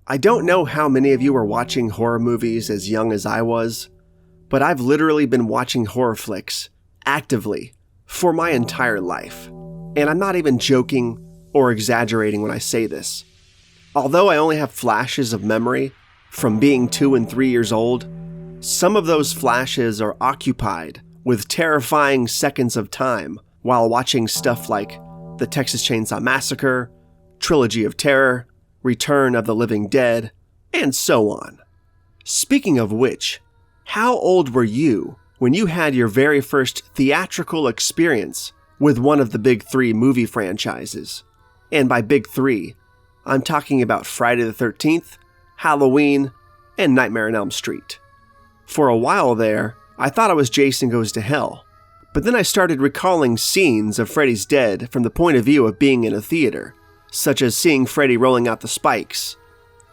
I don't know how many of you are watching horror movies as young as I was, but I've literally been watching horror flicks actively for my entire life. And I'm not even joking or exaggerating when I say this. Although I only have flashes of memory from being 2 and 3 years old, some of those flashes are occupied with terrifying seconds of time while watching stuff like the Texas Chainsaw Massacre, Trilogy of Terror, Return of the Living Dead, and so on. Speaking of which, how old were you when you had your very first theatrical experience with one of the big 3 movie franchises? And by big 3, I'm talking about Friday the 13th, Halloween, and Nightmare on Elm Street. For a while there, I thought it was Jason Goes to Hell, but then I started recalling scenes of Freddy's Dead from the point of view of being in a theater, such as seeing Freddy rolling out the spikes.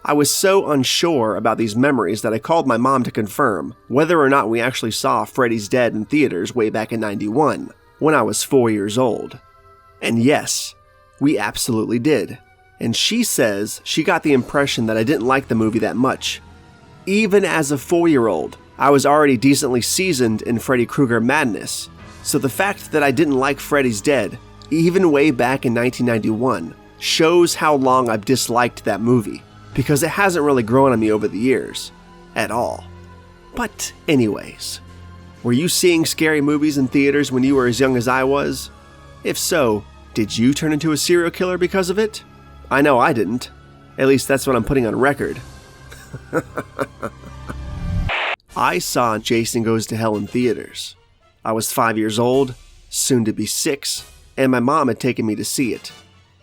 I was so unsure about these memories that I called my mom to confirm whether or not we actually saw Freddy's Dead in theaters way back in '91, when I was 4 years old. And yes, we absolutely did. And she says she got the impression that I didn't like the movie that much. Even as a 4-year-old, I was already decently seasoned in Freddy Krueger madness, so the fact that I didn't like Freddy's Dead, even way back in 1991, shows how long I've disliked that movie, because it hasn't really grown on me over the years, at all. But anyways, were you seeing scary movies in theaters when you were as young as I was? If so, did you turn into a serial killer because of it? I know I didn't. At least that's what I'm putting on record. I saw Jason Goes to Hell in theaters. I was 5 years old, soon to be 6, and my mom had taken me to see it.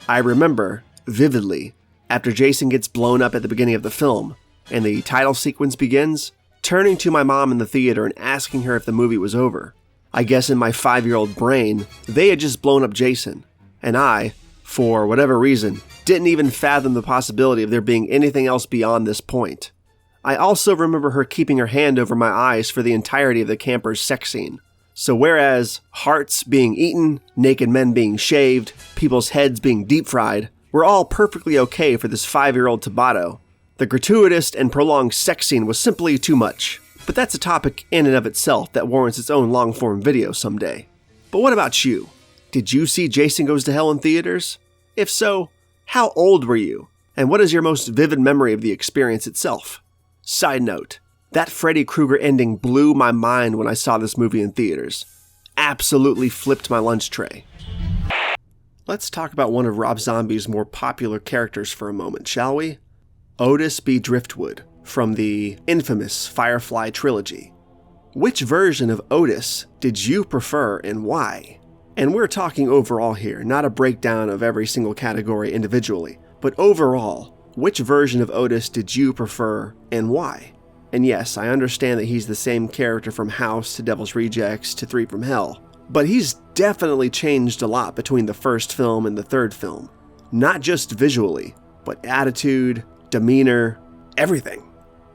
I remember, vividly, after Jason gets blown up at the beginning of the film, and the title sequence begins, turning to my mom in the theater and asking her if the movie was over. I guess in my 5-year-old brain, they had just blown up Jason, and I, for whatever reason, didn't even fathom the possibility of there being anything else beyond this point. I also remember her keeping her hand over my eyes for the entirety of the camper's sex scene. So whereas hearts being eaten, naked men being shaved, people's heads being deep fried, were all perfectly okay for this 5-year-old tobatto, the gratuitous and prolonged sex scene was simply too much. But that's a topic in and of itself that warrants its own long-form video someday. But what about you? Did you see Jason Goes to Hell in theaters? If so, how old were you? And what is your most vivid memory of the experience itself? Side note, that Freddy Krueger ending blew my mind when I saw this movie in theaters. Absolutely flipped my lunch tray. Let's talk about one of Rob Zombie's more popular characters for a moment, shall we? Otis B. Driftwood, from the infamous Firefly trilogy. Which version of Otis did you prefer and why? And we're talking overall here, not a breakdown of every single category individually, but overall, which version of Otis did you prefer and why? And yes, I understand that he's the same character from House to Devil's Rejects to 3 from Hell, but he's definitely changed a lot between the first film and the third film. Not just visually, but attitude, demeanor, everything.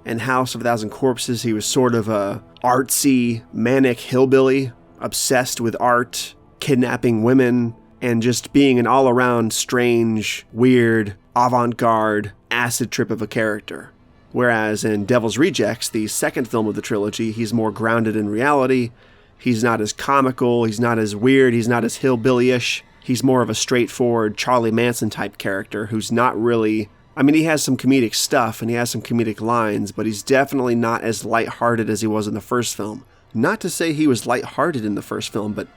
In House of a Thousand Corpses, he was sort of a artsy, manic hillbilly, obsessed with art, kidnapping women, and just being an all-around strange, weird, avant-garde, acid trip of a character. Whereas in Devil's Rejects, the second film of the trilogy, he's more grounded in reality. He's not as comical, he's not as weird, he's not as hillbilly-ish. He's more of a straightforward Charlie Manson type character who's not really... I mean, he has some comedic stuff and he has some comedic lines, but he's definitely not as lighthearted as he was in the first film. Not to say he was lighthearted in the first film, but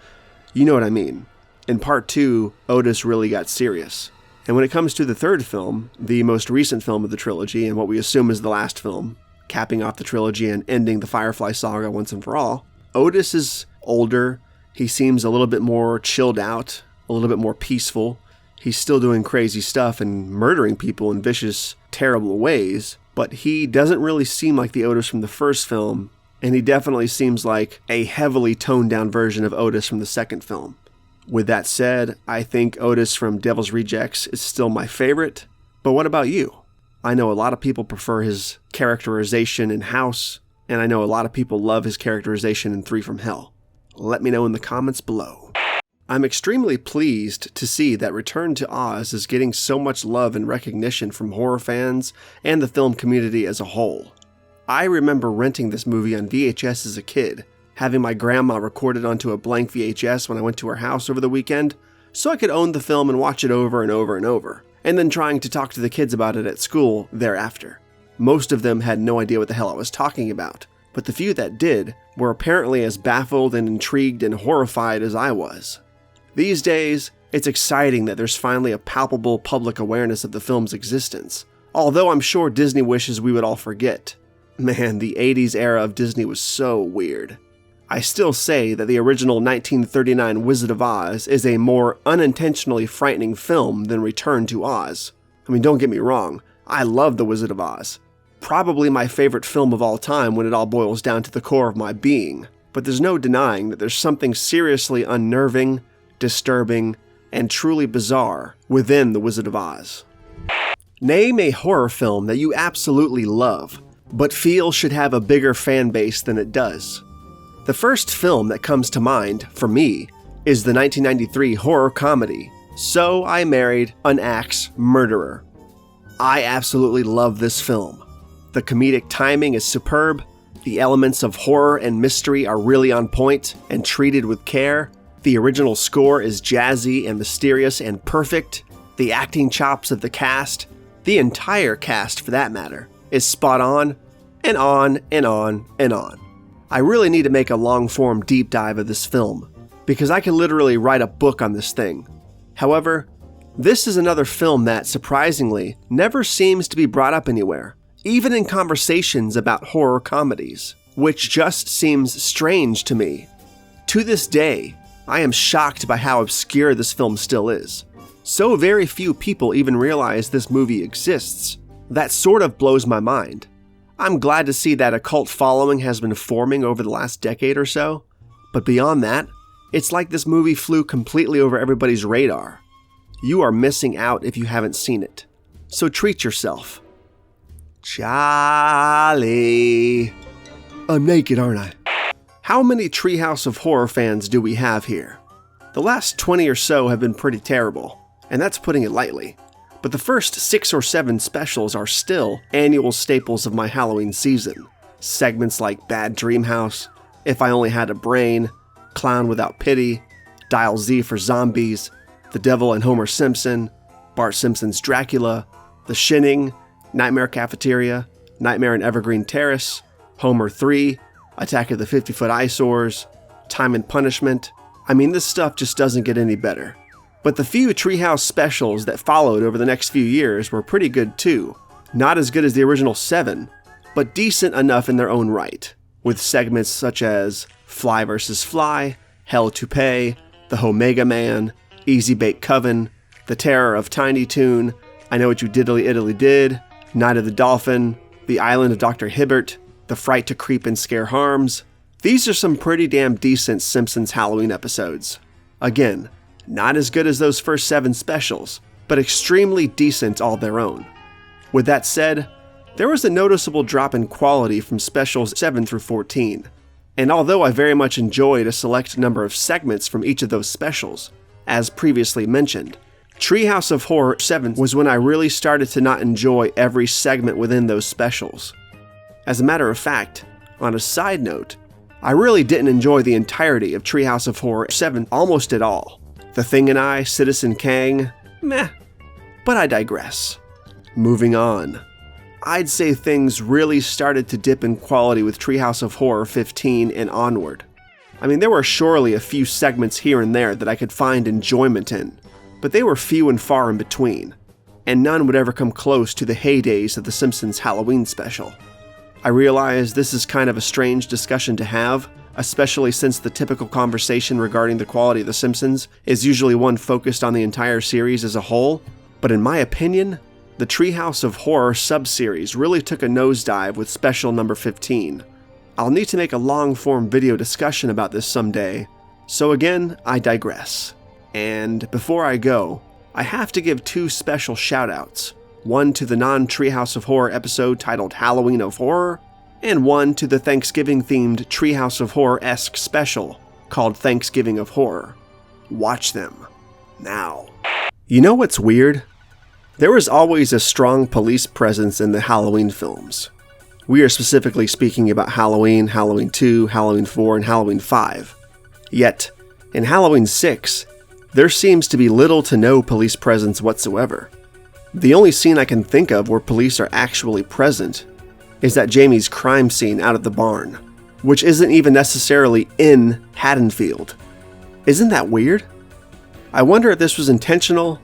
you know what I mean. In part 2, Otis really got serious. And when it comes to the third film, the most recent film of the trilogy, and what we assume is the last film, capping off the trilogy and ending the Firefly saga once and for all, Otis is older, he seems a little bit more chilled out, a little bit more peaceful. He's still doing crazy stuff and murdering people in vicious, terrible ways, but he doesn't really seem like the Otis from the first film, and he definitely seems like a heavily toned down version of Otis from the second film. With that said, I think Otis from Devil's Rejects is still my favorite, but what about you? I know a lot of people prefer his characterization in House, and I know a lot of people love his characterization in 3 from Hell. Let me know in the comments below. I'm extremely pleased to see that Return to Oz is getting so much love and recognition from horror fans and the film community as a whole. I remember renting this movie on VHS as a kid, having my grandma record it onto a blank VHS when I went to her house over the weekend, so I could own the film and watch it over and over and over, and then trying to talk to the kids about it at school thereafter. Most of them had no idea what the hell I was talking about, but the few that did were apparently as baffled and intrigued and horrified as I was. These days, it's exciting that there's finally a palpable public awareness of the film's existence, although I'm sure Disney wishes we would all forget. Man, the 80s era of Disney was so weird. I still say that the original 1939 Wizard of Oz is a more unintentionally frightening film than Return to Oz. I mean, don't get me wrong, I love The Wizard of Oz. Probably my favorite film of all time when it all boils down to the core of my being, but there's no denying that there's something seriously unnerving, disturbing, and truly bizarre within The Wizard of Oz. Name a horror film that you absolutely love, but feel should have a bigger fan base than it does. The first film that comes to mind, for me, is the 1993 horror comedy, So I Married an Axe Murderer. I absolutely love this film. The comedic timing is superb, the elements of horror and mystery are really on point and treated with care, the original score is jazzy and mysterious and perfect, the acting chops of the cast, the entire cast for that matter, is spot on, and on, and on, and on. I really need to make a long-form deep dive of this film, because I can literally write a book on this thing. However, this is another film that, surprisingly, never seems to be brought up anywhere, even in conversations about horror comedies, which just seems strange to me. To this day, I am shocked by how obscure this film still is. So very few people even realize this movie exists. That sort of blows my mind. I'm glad to see that a cult following has been forming over the last decade or so, but beyond that, it's like this movie flew completely over everybody's radar. You are missing out if you haven't seen it, so treat yourself. Charlie. I'm naked, aren't I? How many Treehouse of Horror fans do we have here? The last 20 or so have been pretty terrible, and that's putting it lightly. But the first 6 or 7 specials are still annual staples of my Halloween season. Segments like Bad Dream House, If I Only Had a Brain, Clown Without Pity, Dial Z for Zombies, The Devil and Homer Simpson, Bart Simpson's Dracula, The Shinning, Nightmare Cafeteria, Nightmare in Evergreen Terrace, Homer 3, Attack of the 50-Foot Eyesores, Time and Punishment. I mean, this stuff just doesn't get any better. But the few Treehouse specials that followed over the next few years were pretty good too. Not as good as the original 7, but decent enough in their own right, with segments such as Fly vs. Fly, Hell to Pay, The Omega Man, Easy Bake Coven, The Terror of Tiny Toon, I Know What You Diddly Iddly Did, Night of the Dolphin, The Island of Dr. Hibbert, The Fright to Creep and Scare Harms. These are some pretty damn decent Simpsons Halloween episodes. Again, not as good as those first 7 specials, but extremely decent all their own. With that said, there was a noticeable drop in quality from specials 7 through 14, and although I very much enjoyed a select number of segments from each of those specials, as previously mentioned, Treehouse of Horror 7 was when I really started to not enjoy every segment within those specials. As a matter of fact, on a side note, I really didn't enjoy the entirety of Treehouse of Horror 7 almost at all. The Thing and I, Citizen Kang, meh. But I digress. Moving on. I'd say things really started to dip in quality with Treehouse of Horror 15 and onward. I mean, there were surely a few segments here and there that I could find enjoyment in, but they were few and far in between, and none would ever come close to the heydays of The Simpsons Halloween special. I realize this is kind of a strange discussion to have, especially since the typical conversation regarding the quality of The Simpsons is usually one focused on the entire series as a whole, but in my opinion, the Treehouse of Horror sub-series really took a nosedive with special number 15. I'll need to make a long-form video discussion about this someday, so again, I digress. And before I go, I have to give 2 special shoutouts. One to the non-Treehouse of Horror episode titled Halloween of Horror, and one to the Thanksgiving-themed Treehouse of Horror-esque special called Thanksgiving of Horror. Watch them. Now. You know what's weird? There was always a strong police presence in the Halloween films. We are specifically speaking about Halloween, Halloween 2, Halloween 4, and Halloween 5. Yet, in Halloween 6, there seems to be little to no police presence whatsoever. The only scene I can think of where police are actually present is that Jamie's crime scene out of the barn, which isn't even necessarily in Haddonfield. Isn't that weird? I wonder if this was intentional,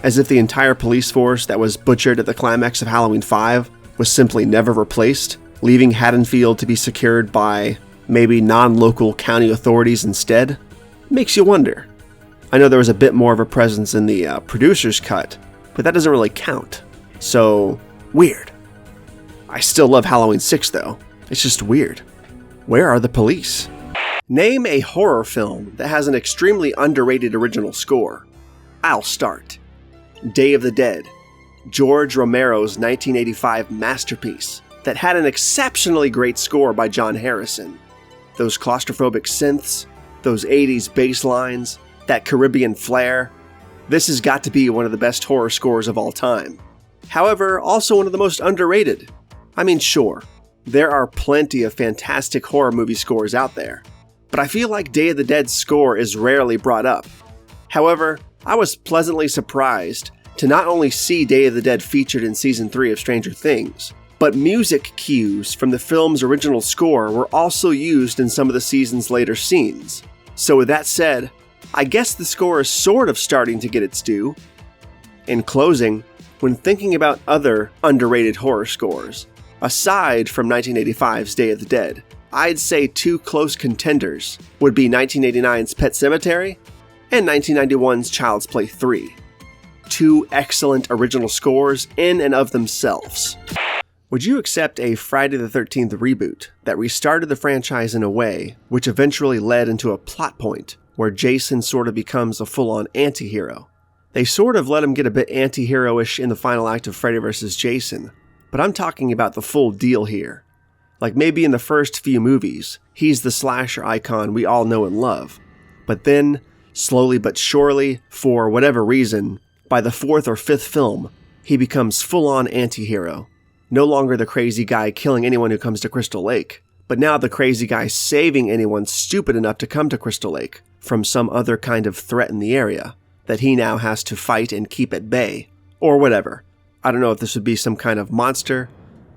as if the entire police force that was butchered at the climax of Halloween 5 was simply never replaced, leaving Haddonfield to be secured by maybe non-local county authorities instead. Makes you wonder. I know there was a bit more of a presence in the producer's cut, but that doesn't really count. So, weird. I still love Halloween 6 though. It's just weird. Where are the police? Name a horror film that has an extremely underrated original score. I'll start. Day of the Dead, George Romero's 1985 masterpiece that had an exceptionally great score by John Harrison. Those claustrophobic synths, those 80s bass lines, that Caribbean flair. This has got to be one of the best horror scores of all time. However, also one of the most underrated. I mean, sure, there are plenty of fantastic horror movie scores out there, but I feel like Day of the Dead's score is rarely brought up. However, I was pleasantly surprised to not only see Day of the Dead featured in Season 3 of Stranger Things, but music cues from the film's original score were also used in some of the season's later scenes. So with that said, I guess the score is sort of starting to get its due. In closing, when thinking about other underrated horror scores, aside from 1985's Day of the Dead, I'd say two close contenders would be 1989's Pet Sematary and 1991's Child's Play 3. Two excellent original scores in and of themselves. Would you accept a Friday the 13th reboot that restarted the franchise in a way which eventually led into a plot point where Jason sort of becomes a full-on antihero? They sort of let him get a bit anti-hero-ish in the final act of Freddy vs. Jason, but I'm talking about the full deal here. Like maybe in the first few movies, he's the slasher icon we all know and love, but then, slowly but surely, for whatever reason, by the fourth or fifth film, he becomes full-on antihero. No longer the crazy guy killing anyone who comes to Crystal Lake, but now the crazy guy saving anyone stupid enough to come to Crystal Lake from some other kind of threat in the area that he now has to fight and keep at bay, or whatever. I don't know if this would be some kind of monster,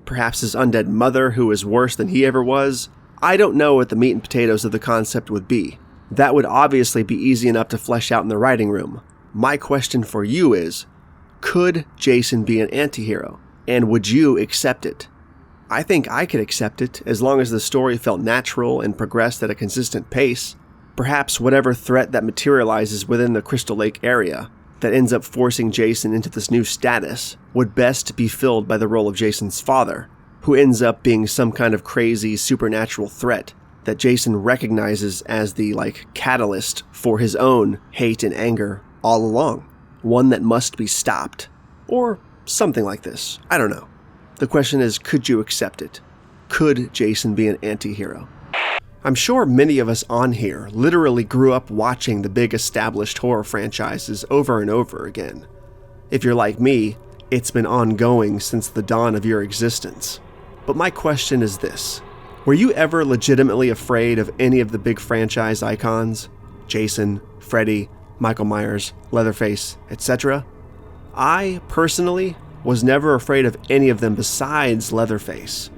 perhaps his undead mother who is worse than he ever was. I don't know what the meat and potatoes of the concept would be. That would obviously be easy enough to flesh out in the writing room. My question for you is, could Jason be an antihero? And would you accept it? I think I could accept it as long as the story felt natural and progressed at a consistent pace. Perhaps whatever threat that materializes within the Crystal Lake area that ends up forcing Jason into this new status would best be filled by the role of Jason's father, who ends up being some kind of crazy supernatural threat that Jason recognizes as the, catalyst for his own hate and anger all along. One that must be stopped. Or something like this. I don't know. The question is, could you accept it? Could Jason be an anti-hero? I'm sure many of us on here literally grew up watching the big established horror franchises over and over again. If you're like me, it's been ongoing since the dawn of your existence. But my question is this. Were you ever legitimately afraid of any of the big franchise icons? Jason, Freddy, Michael Myers, Leatherface, etc.? I, personally, was never afraid of any of them besides Leatherface.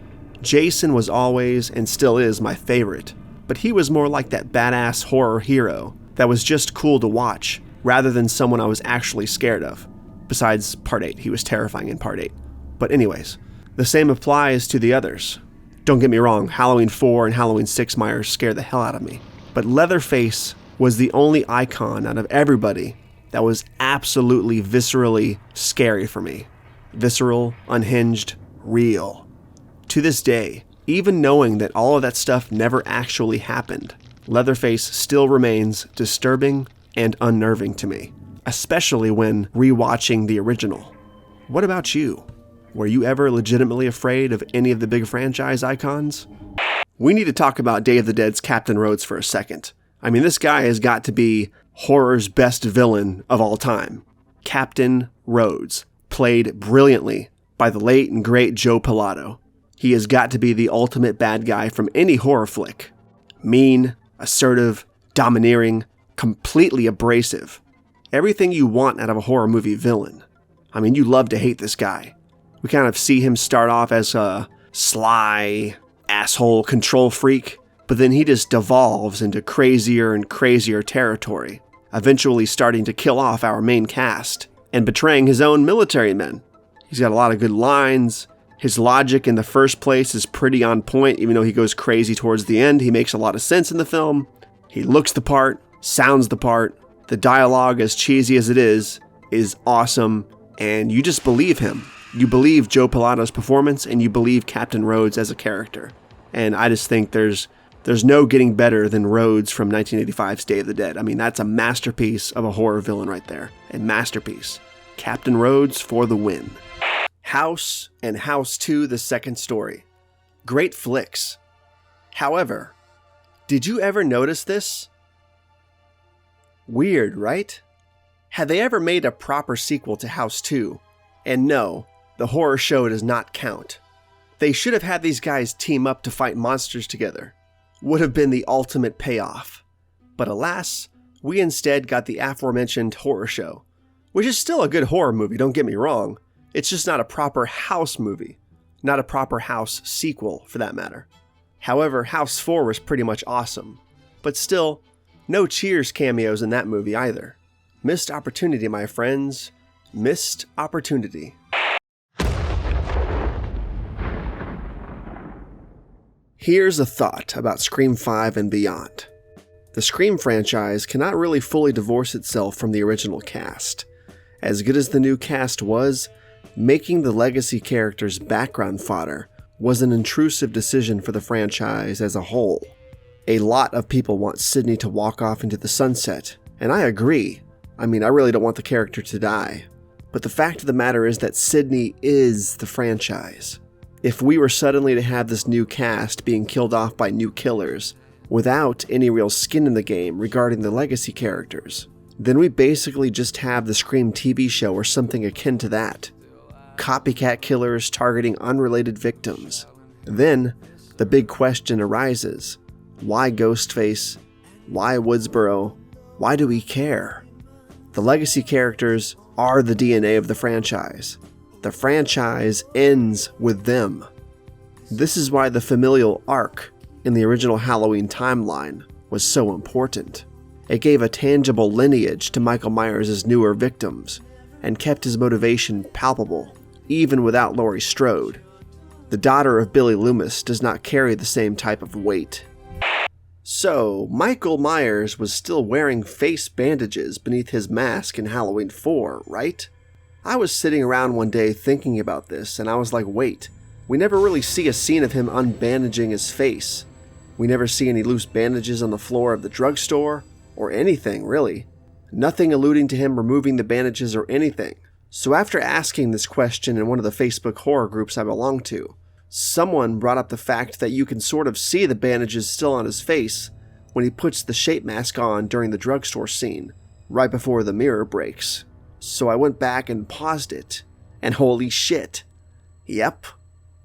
Jason was always, and still is, my favorite, but he was more like that badass horror hero that was just cool to watch, rather than someone I was actually scared of. Besides Part 8, he was terrifying in Part 8. But anyways, the same applies to the others. Don't get me wrong, Halloween 4 and Halloween 6 Myers scared the hell out of me, but Leatherface was the only icon out of everybody that was absolutely viscerally scary for me. Visceral, unhinged, real. To this day, even knowing that all of that stuff never actually happened, Leatherface still remains disturbing and unnerving to me, especially when rewatching the original. What about you? Were you ever legitimately afraid of any of the big franchise icons? We need to talk about Day of the Dead's Captain Rhodes for a second. I mean, this guy has got to be horror's best villain of all time, Captain Rhodes, played brilliantly by the late and great Joe Pilato. He has got to be the ultimate bad guy from any horror flick. Mean, assertive, domineering, completely abrasive. Everything you want out of a horror movie villain. I mean, you love to hate this guy. We kind of see him start off as a sly, asshole control freak, but then he just devolves into crazier and crazier territory, eventually starting to kill off our main cast and betraying his own military men. He's got a lot of good lines. His logic in the first place is pretty on point, even though he goes crazy towards the end. He makes a lot of sense in the film. He looks the part, sounds the part. The dialogue, as cheesy as it is awesome, and you just believe him. You believe Joe Pilato's performance, and you believe Captain Rhodes as a character. And I just think there's no getting better than Rhodes from 1985's Day of the Dead. I mean, that's a masterpiece of a horror villain right there. A masterpiece. Captain Rhodes for the win. House and House 2, the second story. Great flicks. However, did you ever notice this? Weird, right? Had they ever made a proper sequel to House 2? And no, the horror show does not count. They should have had these guys team up to fight monsters together. Would have been the ultimate payoff. But alas, we instead got the aforementioned horror show, which is still a good horror movie, don't get me wrong. It's just not a proper House movie. Not a proper House sequel, for that matter. However, House 4 was pretty much awesome. But still, no Cheers cameos in that movie either. Missed opportunity, my friends. Missed opportunity. Here's a thought about Scream 5 and beyond. The Scream franchise cannot really fully divorce itself from the original cast. As good as the new cast was, making the legacy characters background fodder was an intrusive decision for the franchise as a whole. A lot of people want Sidney to walk off into the sunset, and I agree. I mean, I really don't want the character to die. But the fact of the matter is that Sidney is the franchise. If we were suddenly to have this new cast being killed off by new killers, without any real skin in the game regarding the legacy characters, then we basically just have the Scream TV show or something akin to that. Copycat killers targeting unrelated victims. Then, the big question arises. Why Ghostface? Why Woodsboro? Why do we care? The legacy characters are the DNA of the franchise. The franchise ends with them. This is why the familial arc in the original Halloween timeline was so important. It gave a tangible lineage to Michael Myers' newer victims, and kept his motivation palpable, even without Laurie Strode. The daughter of Billy Loomis does not carry the same type of weight. So, Michael Myers was still wearing face bandages beneath his mask in Halloween 4, right? I was sitting around one day thinking about this, and I was like, wait, we never really see a scene of him unbandaging his face. We never see any loose bandages on the floor of the drugstore, or anything, really. Nothing alluding to him removing the bandages or anything. So after asking this question in one of the Facebook horror groups I belong to, someone brought up the fact that you can sort of see the bandages still on his face when he puts the shape mask on during the drugstore scene, right before the mirror breaks. So I went back and paused it, and holy shit. Yep,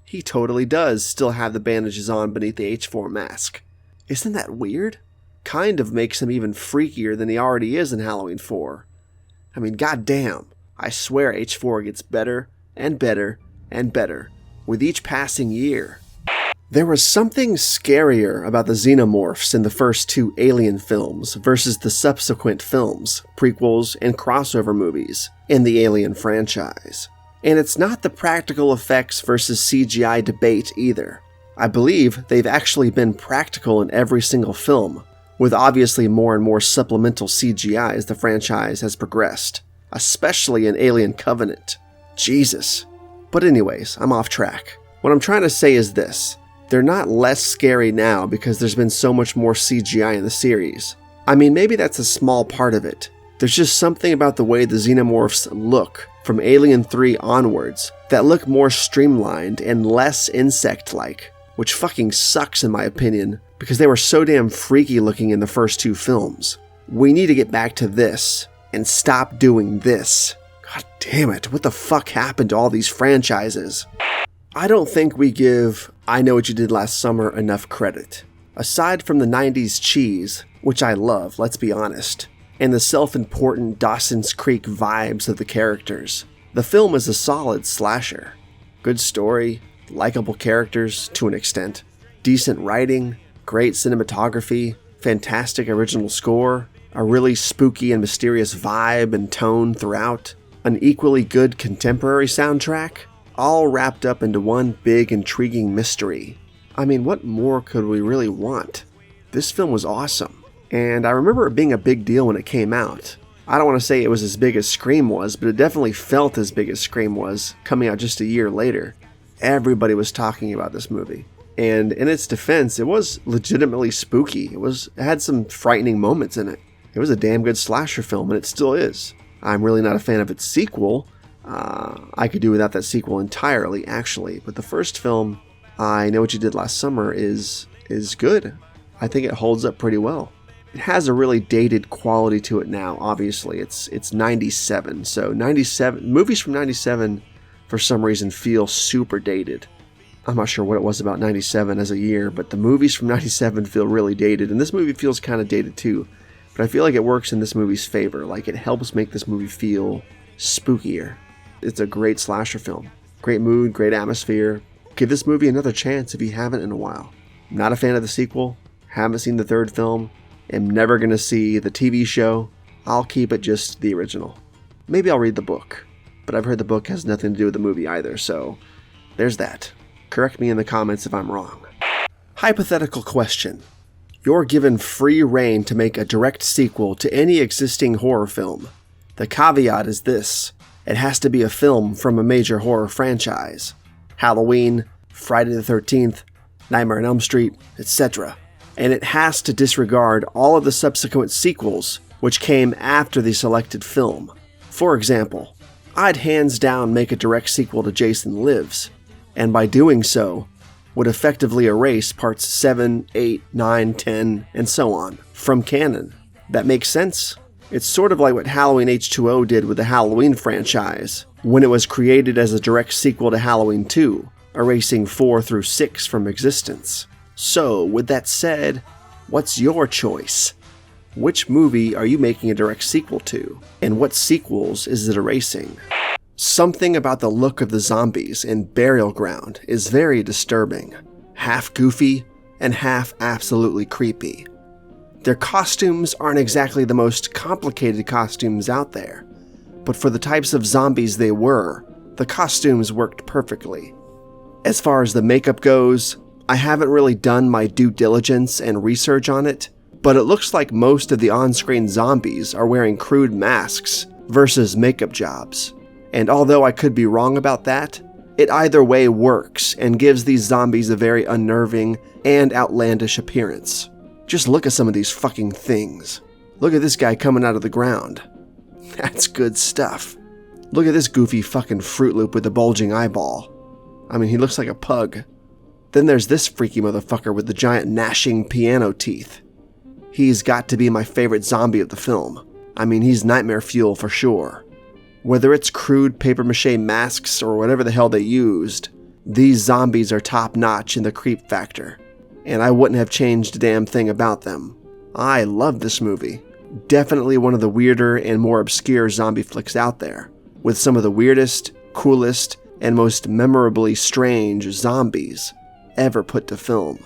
he totally does still have the bandages on beneath the H4 mask. Isn't that weird? Kind of makes him even freakier than he already is in Halloween 4. I mean, goddamn, I swear H4 gets better and better and better with each passing year. There was something scarier about the Xenomorphs in the first two Alien films versus the subsequent films, prequels, and crossover movies in the Alien franchise. And it's not the practical effects versus CGI debate either. I believe they've actually been practical in every single film, with obviously more and more supplemental CGI as the franchise has progressed, especially in Alien Covenant. Jesus. But anyways, I'm off track. What I'm trying to say is this. They're not less scary now because there's been so much more CGI in the series. I mean, maybe that's a small part of it. There's just something about the way the Xenomorphs look from Alien 3 onwards that look more streamlined and less insect-like, which fucking sucks in my opinion because they were so damn freaky looking in the first two films. we need to get back to this and stop doing this. God damn it, what the fuck happened to all these franchises? I don't think we give I Know What You Did Last Summer enough credit. Aside from the 90s cheese, which I love, let's be honest, and the self-important Dawson's Creek vibes of the characters, the film is a solid slasher. Good story, likable characters to an extent, decent writing, great cinematography, fantastic original score, a really spooky and mysterious vibe and tone throughout, an equally good contemporary soundtrack, all wrapped up into one big intriguing mystery. I mean, what more could we really want? This film was awesome, and I remember it being a big deal when it came out. I don't want to say it was as big as Scream was, but it definitely felt as big as Scream was, coming out just a year later. Everybody was talking about this movie. And in its defense, it was legitimately spooky. It had some frightening moments in it. It was a damn good slasher film, and it still is. I'm really not a fan of its sequel. I could do without that sequel entirely, actually. But the first film, I Know What You Did Last Summer, is good. I think it holds up pretty well. It has a really dated quality to it now, obviously. It's 97, so 97 movies from 97 for some reason feel super dated. I'm not sure what it was about 97 as a year, but the movies from 97 feel really dated, and this movie feels kind of dated too. But I feel like it works in this movie's favor, like it helps make this movie feel spookier. It's a great slasher film. Great mood, great atmosphere. Give this movie another chance if you haven't in a while. I'm not a fan of the sequel, haven't seen the third film, am never going to see the TV show. I'll keep it just the original. Maybe I'll read the book, but I've heard the book has nothing to do with the movie either, so there's that. Correct me in the comments if I'm wrong. Hypothetical question. You're given free rein to make a direct sequel to any existing horror film. The caveat is this: it has to be a film from a major horror franchise. Halloween, Friday the 13th, Nightmare on Elm Street, etc. And it has to disregard all of the subsequent sequels which came after the selected film. For example, I'd hands down make a direct sequel to Jason Lives, and by doing so, would effectively erase parts 7, 8, 9, 10, and so on from canon. That makes sense? It's sort of like what Halloween H2O did with the Halloween franchise, when it was created as a direct sequel to Halloween 2, erasing 4 through 6 from existence. So, with that said, what's your choice? Which movie are you making a direct sequel to? And what sequels is it erasing? Something about the look of the zombies in Burial Ground is very disturbing. Half goofy and half absolutely creepy. Their costumes aren't exactly the most complicated costumes out there, but for the types of zombies they were, the costumes worked perfectly. As far as the makeup goes, I haven't really done my due diligence and research on it, but it looks like most of the on-screen zombies are wearing crude masks versus makeup jobs. And although I could be wrong about that, it either way works and gives these zombies a very unnerving and outlandish appearance. Just look at some of these fucking things. Look at this guy coming out of the ground. That's good stuff. Look at this goofy fucking Fruit Loop with the bulging eyeball. I mean, he looks like a pug. Then there's this freaky motherfucker with the giant gnashing piano teeth. He's got to be my favorite zombie of the film. I mean, he's nightmare fuel for sure. Whether it's crude papier-mâché masks or whatever the hell they used, these zombies are top-notch in the creep factor. And I wouldn't have changed a damn thing about them. I love this movie. Definitely one of the weirder and more obscure zombie flicks out there, with some of the weirdest, coolest, and most memorably strange zombies ever put to film.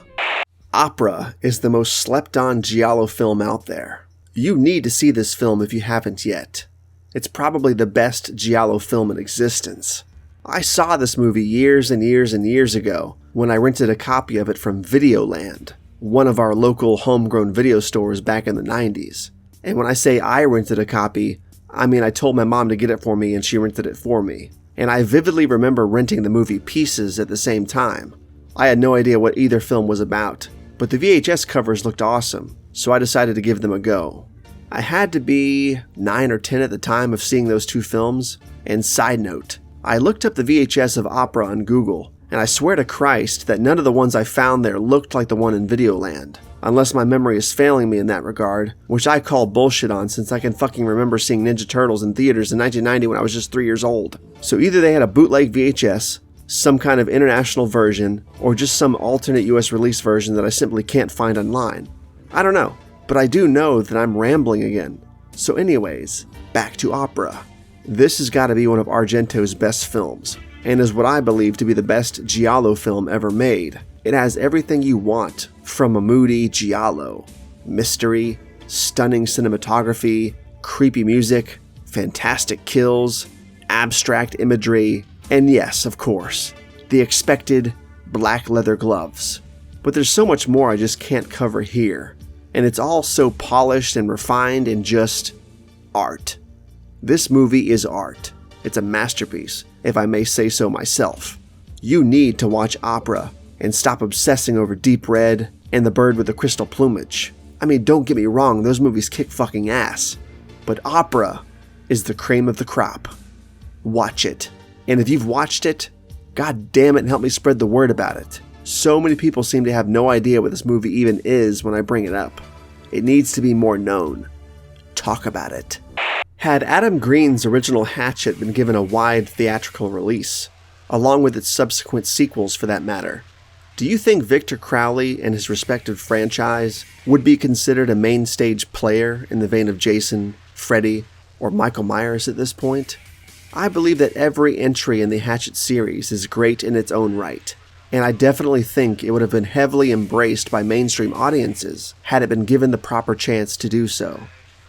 Opera is the most slept-on Giallo film out there. You need to see this film if you haven't yet. It's probably the best Giallo film in existence. I saw this movie years and years and years ago when I rented a copy of it from Videoland, one of our local homegrown video stores back in the 90s. And when I say I rented a copy, I mean I told my mom to get it for me and she rented it for me. And I vividly remember renting the movie Pieces at the same time. I had no idea what either film was about, but the VHS covers looked awesome, so I decided to give them a go. I had to be 9 or 10 at the time of seeing those two films, and side note, I looked up the VHS of Opera on Google, and I swear to Christ that none of the ones I found there looked like the one in Videoland. unless my memory is failing me in that regard, which I call bullshit on since I can fucking remember seeing Ninja Turtles in theaters in 1990 when I was just 3 years old. So either they had a bootleg VHS, some kind of international version, or just some alternate US release version that I simply can't find online. I don't know, but I do know that I'm rambling again. So anyways, back to Opera. This has got to be one of Argento's best films, and is what I believe to be the best Giallo film ever made. It has everything you want from a moody Giallo. Mystery, stunning cinematography, creepy music, fantastic kills, abstract imagery, and yes, of course, the expected black leather gloves. But there's so much more I just can't cover here, and it's all so polished and refined and just art. This movie is art. It's a masterpiece, if I may say so myself. You need to watch Opera and stop obsessing over Deep Red and The Bird with the Crystal Plumage. I mean, don't get me wrong, those movies kick fucking ass. But Opera is the cream of the crop. Watch it. And if you've watched it, god damn it and help me spread the word about it. So many people seem to have no idea what this movie even is when I bring it up. It needs to be more known. Talk about it. Had Adam Green's original Hatchet been given a wide theatrical release, along with its subsequent sequels for that matter, do you think Victor Crowley and his respective franchise would be considered a main stage player in the vein of Jason, Freddy, or Michael Myers at this point? I believe that every entry in the Hatchet series is great in its own right, and I definitely think it would have been heavily embraced by mainstream audiences had it been given the proper chance to do so.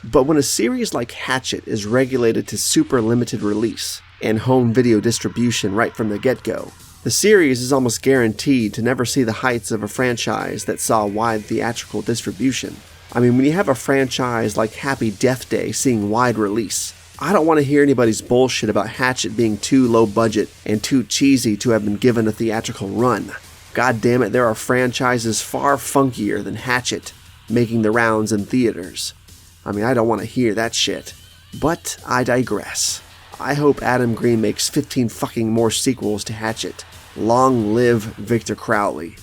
But when a series like Hatchet is regulated to super limited release and home video distribution right from the get-go, the series is almost guaranteed to never see the heights of a franchise that saw wide theatrical distribution. I mean, when you have a franchise like Happy Death Day seeing wide release, I don't want to hear anybody's bullshit about Hatchet being too low budget and too cheesy to have been given a theatrical run. God damn it, there are franchises far funkier than Hatchet making the rounds in theaters. I mean, I don't want to hear that shit. But I digress. I hope Adam Green makes 15 fucking more sequels to Hatchet. Long live Victor Crowley.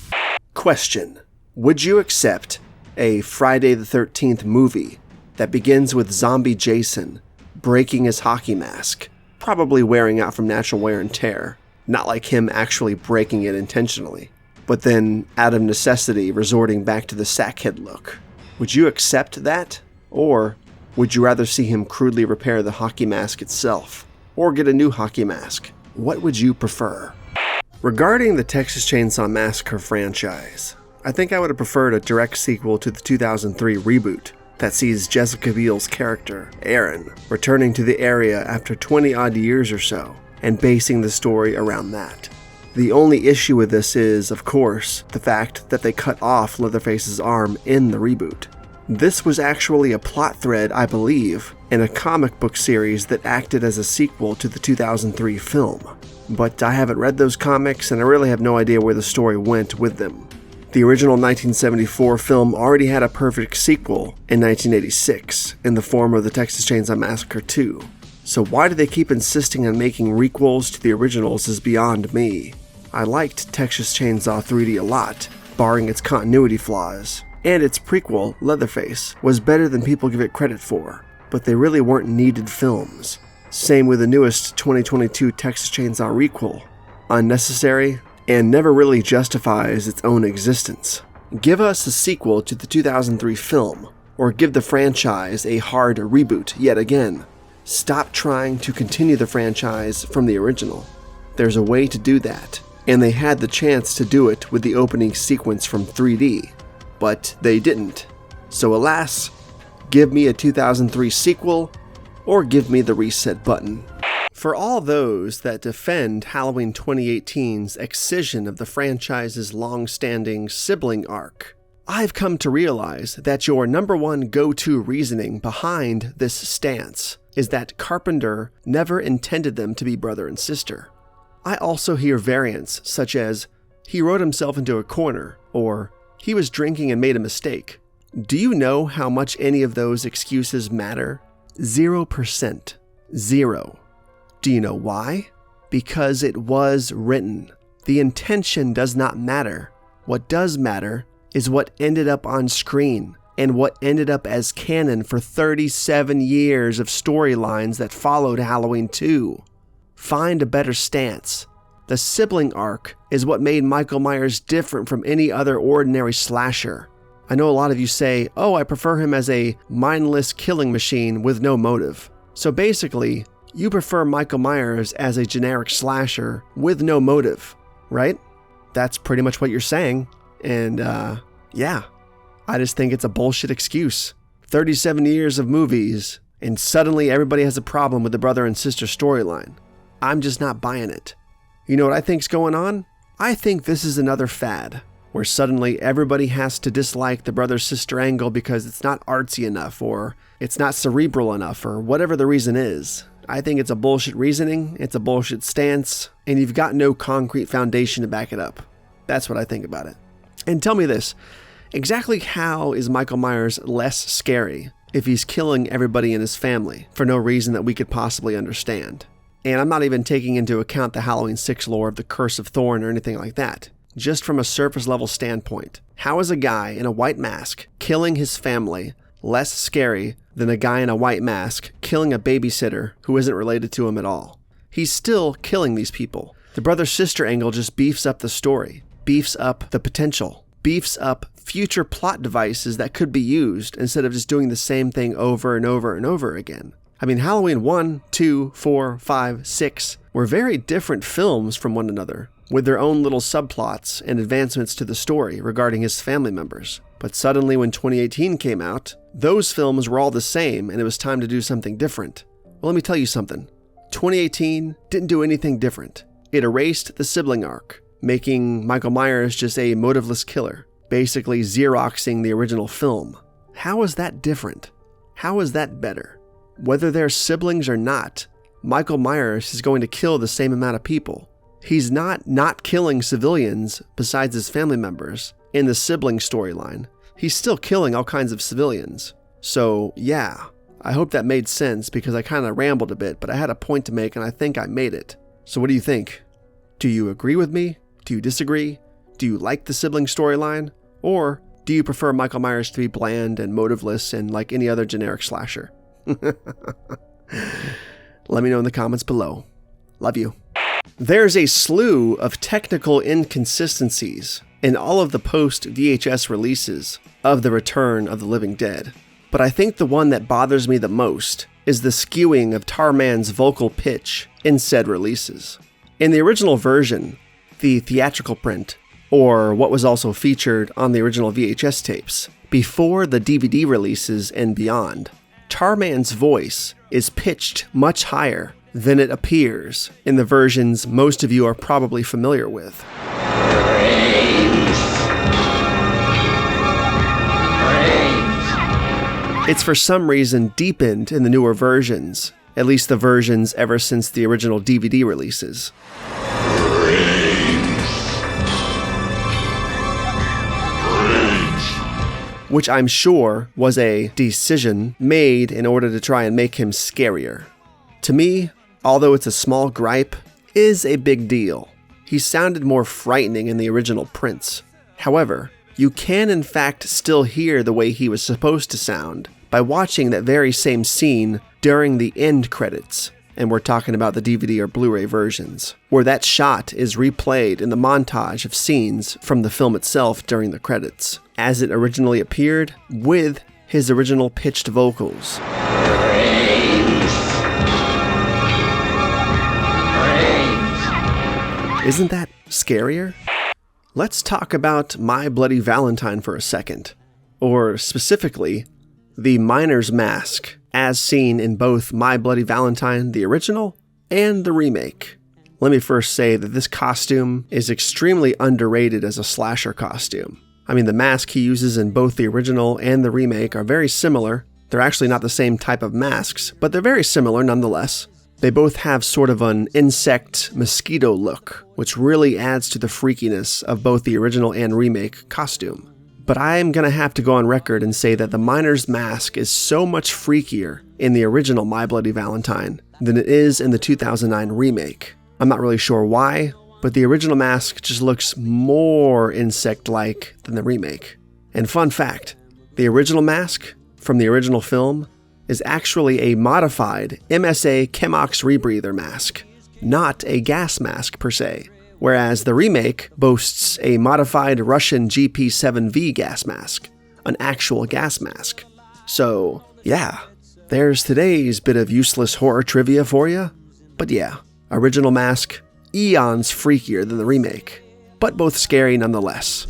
Question: would you accept a Friday the 13th movie that begins with zombie Jason breaking his hockey mask, probably wearing out from natural wear and tear, not like him actually breaking it intentionally, but then out of necessity resorting back to the sackhead look? Would you accept that? Or would you rather see him crudely repair the hockey mask itself, or get a new hockey mask? What would you prefer? Regarding the Texas Chainsaw Massacre franchise, I think I would have preferred a direct sequel to the 2003 reboot that sees Jessica Biel's character, Erin, returning to the area after 20-odd years or so, and basing the story around that. The only issue with this is, of course, the fact that they cut off Leatherface's arm in the reboot. This was actually a plot thread, I believe, in a comic book series that acted as a sequel to the 2003 film. But I haven't read those comics, and I really have no idea where the story went with them. The original 1974 film already had a perfect sequel in 1986, in the form of the Texas Chainsaw Massacre 2. So why do they keep insisting on making requels to the originals is beyond me. I liked Texas Chainsaw 3D a lot, barring its continuity flaws. And its prequel, Leatherface, was better than people give it credit for, but they really weren't needed films. Same with the newest 2022 Texas Chainsaw requel. Unnecessary, and never really justifies its own existence. Give us a sequel to the 2003 film, or give the franchise a hard reboot yet again. Stop trying to continue the franchise from the original. There's a way to do that, and they had the chance to do it with the opening sequence from 3D. But they didn't. So alas, give me a 2003 sequel, or give me the reset button. For all those that defend Halloween 2018's excision of the franchise's long-standing sibling arc, I've come to realize that your number one go-to reasoning behind this stance is that Carpenter never intended them to be brother and sister. I also hear variants such as, he wrote himself into a corner, or he was drinking and made a mistake. Do you know how much any of those excuses matter? 0%. Zero. Do you know why? Because it was written. The intention does not matter. What does matter is what ended up on screen and what ended up as canon for 37 years of storylines that followed Halloween 2. Find a better stance. The sibling arc is what made Michael Myers different from any other ordinary slasher. I know a lot of you say, oh, I prefer him as a mindless killing machine with no motive. So basically, you prefer Michael Myers as a generic slasher with no motive, right? That's pretty much what you're saying. And yeah, I just think it's a bullshit excuse. 37 years of movies, and suddenly everybody has a problem with the brother and sister storyline. I'm just not buying it. You know what I think's going on? I think this is another fad, where suddenly everybody has to dislike the brother-sister angle because it's not artsy enough, or it's not cerebral enough, or whatever the reason is. I think it's a bullshit reasoning, it's a bullshit stance, and you've got no concrete foundation to back it up. That's what I think about it. And tell me this, exactly how is Michael Myers less scary if he's killing everybody in his family for no reason that we could possibly understand? And I'm not even taking into account the Halloween 6 lore of the Curse of Thorn or anything like that. Just from a surface level standpoint, how is a guy in a white mask killing his family less scary than a guy in a white mask killing a babysitter who isn't related to him at all? He's still killing these people. The brother-sister angle just beefs up the story, beefs up the potential, beefs up future plot devices that could be used instead of just doing the same thing over and over and over again. I mean, Halloween 1, 2, 4, 5, 6 were very different films from one another, with their own little subplots and advancements to the story regarding his family members. But suddenly when 2018 came out, those films were all the same and it was time to do something different. Well, let me tell you something. 2018 didn't do anything different. It erased the sibling arc, making Michael Myers just a motiveless killer, basically Xeroxing the original film. How is that different? How is that better? Whether they're siblings or not, Michael Myers is going to kill the same amount of people. He's not killing civilians besides his family members in the sibling storyline. He's still killing all kinds of civilians. So yeah, I hope that made sense because I kind of rambled a bit, but I had a point to make and I think I made it. So what do you think? Do you agree with me? Do you disagree? Do you like the sibling storyline? Or do you prefer Michael Myers to be bland and motiveless and like any other generic slasher? Let me know in the comments below. Love you. There's a slew of technical inconsistencies in all of the post-VHS releases of The Return of the Living Dead, but I think the one that bothers me the most is the skewing of Tarman's vocal pitch in said releases. In the original version, the theatrical print, or what was also featured on the original VHS tapes, before the DVD releases and beyond, Tarman's voice is pitched much higher than it appears in the versions most of you are probably familiar with. It's for some reason deepened in the newer versions, at least the versions ever since the original DVD releases. Which I'm sure was a decision made in order to try and make him scarier. To me, although it's a small gripe, is a big deal. He sounded more frightening in the original prints. However, you can in fact still hear the way he was supposed to sound by watching that very same scene during the end credits. And we're talking about the DVD or Blu-ray versions, where that shot is replayed in the montage of scenes from the film itself during the credits, as it originally appeared with his original pitched vocals. Isn't that scarier? Let's talk about My Bloody Valentine for a second, or specifically, the Miner's Mask, as seen in both My Bloody Valentine, the original, and the remake. Let me first say that this costume is extremely underrated as a slasher costume. I mean, the mask he uses in both the original and the remake are very similar. They're actually not the same type of masks, but they're very similar nonetheless. They both have sort of an insect mosquito look, which really adds to the freakiness of both the original and remake costume. But I'm going to have to go on record and say that the Miner's Mask is so much freakier in the original My Bloody Valentine than it is in the 2009 remake. I'm not really sure why, but the original mask just looks more insect-like than the remake. And fun fact, the original mask from the original film is actually a modified MSA Chemox rebreather mask, not a gas mask per se, whereas the remake boasts a modified Russian GP7V gas mask, an actual gas mask. So, yeah, there's today's bit of useless horror trivia for you. But yeah, original mask, eons freakier than the remake, but both scary nonetheless.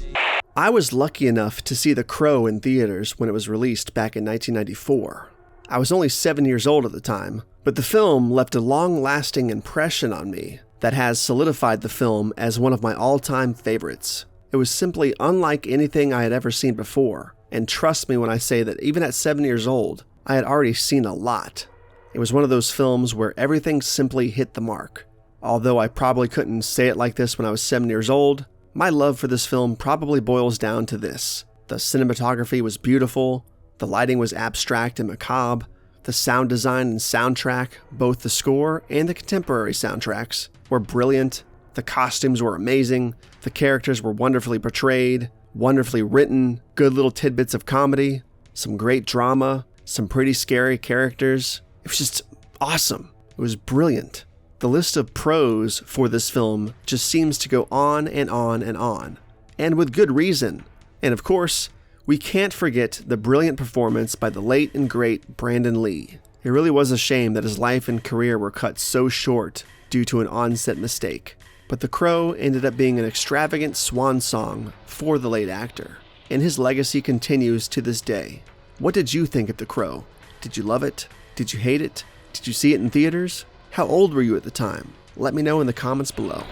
I was lucky enough to see The Crow in theaters when it was released back in 1994. I was only 7 years old at the time, but the film left a long-lasting impression on me that has solidified the film as one of my all-time favorites. It was simply unlike anything I had ever seen before, and trust me when I say that even at 7 years old, I had already seen a lot. It was one of those films where everything simply hit the mark. Although I probably couldn't say it like this when I was 7 years old, my love for this film probably boils down to this. The cinematography was beautiful, the lighting was abstract and macabre, the sound design and soundtrack, both the score and the contemporary soundtracks, were brilliant, the costumes were amazing, the characters were wonderfully portrayed, wonderfully written, good little tidbits of comedy, some great drama, some pretty scary characters. It was just awesome. It was brilliant. The list of pros for this film just seems to go on and on and on, and with good reason. And of course, we can't forget the brilliant performance by the late and great Brandon Lee. It really was a shame that his life and career were cut so short due to an on-set mistake. But The Crow ended up being an extravagant swan song for the late actor, and his legacy continues to this day. What did you think of The Crow? Did you love it? Did you hate it? Did you see it in theaters? How old were you at the time? Let me know in the comments below.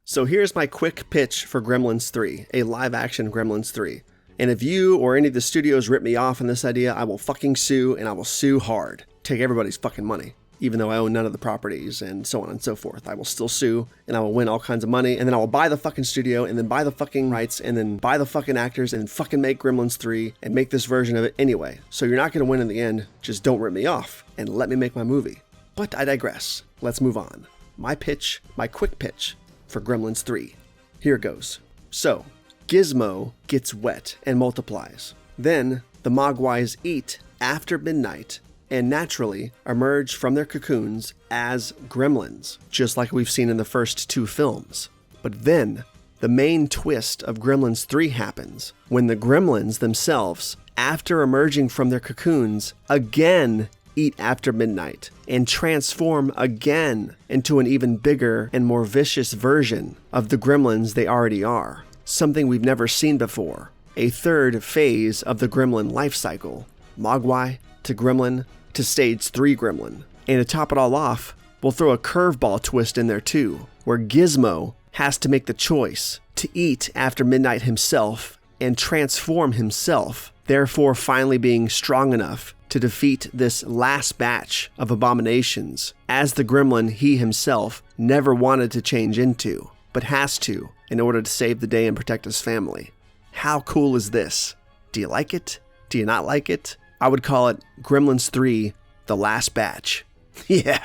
So here's my quick pitch for Gremlins 3, a live-action Gremlins 3. And if you or any of the studios rip me off on this idea, I will fucking sue, and I will sue hard. Take everybody's fucking money. Even though I own none of the properties and so on and so forth. I will still sue, and I will win all kinds of money, and then I will buy the fucking studio, and then buy the fucking rights, and then buy the fucking actors, and fucking make Gremlins 3, and make this version of it anyway. So you're not going to win in the end, just don't rip me off, and let me make my movie. But I digress. Let's move on. My pitch, my quick pitch for Gremlins 3. Here it goes. So, Gizmo gets wet and multiplies. Then, the Mogwais eat after midnight and naturally emerge from their cocoons as gremlins, just like we've seen in the first two films. But then, the main twist of Gremlins 3 happens when the gremlins themselves, after emerging from their cocoons, again eat after midnight and transform again into an even bigger and more vicious version of the gremlins they already are. Something we've never seen before. A third phase of the gremlin life cycle. Mogwai to gremlin to stage 3 gremlin. And to top it all off, we'll throw a curveball twist in there too, where Gizmo has to make the choice to eat after midnight himself and transform himself, therefore finally being strong enough to defeat this last batch of abominations as the gremlin he himself never wanted to change into, but has to in order to save the day and protect his family. How cool is this? Do you like it? Do you not like it? I would call it Gremlins 3, The Last Batch. Yeah,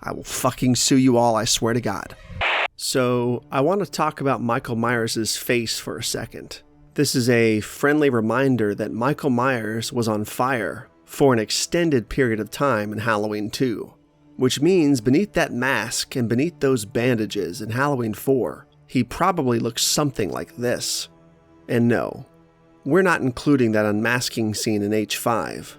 I will fucking sue you all, I swear to God. So, I want to talk about Michael Myers' face for a second. This is a friendly reminder that Michael Myers was on fire for an extended period of time in Halloween 2, which means beneath that mask and beneath those bandages in Halloween 4, he probably looks something like this. And no, we're not including that unmasking scene in H5.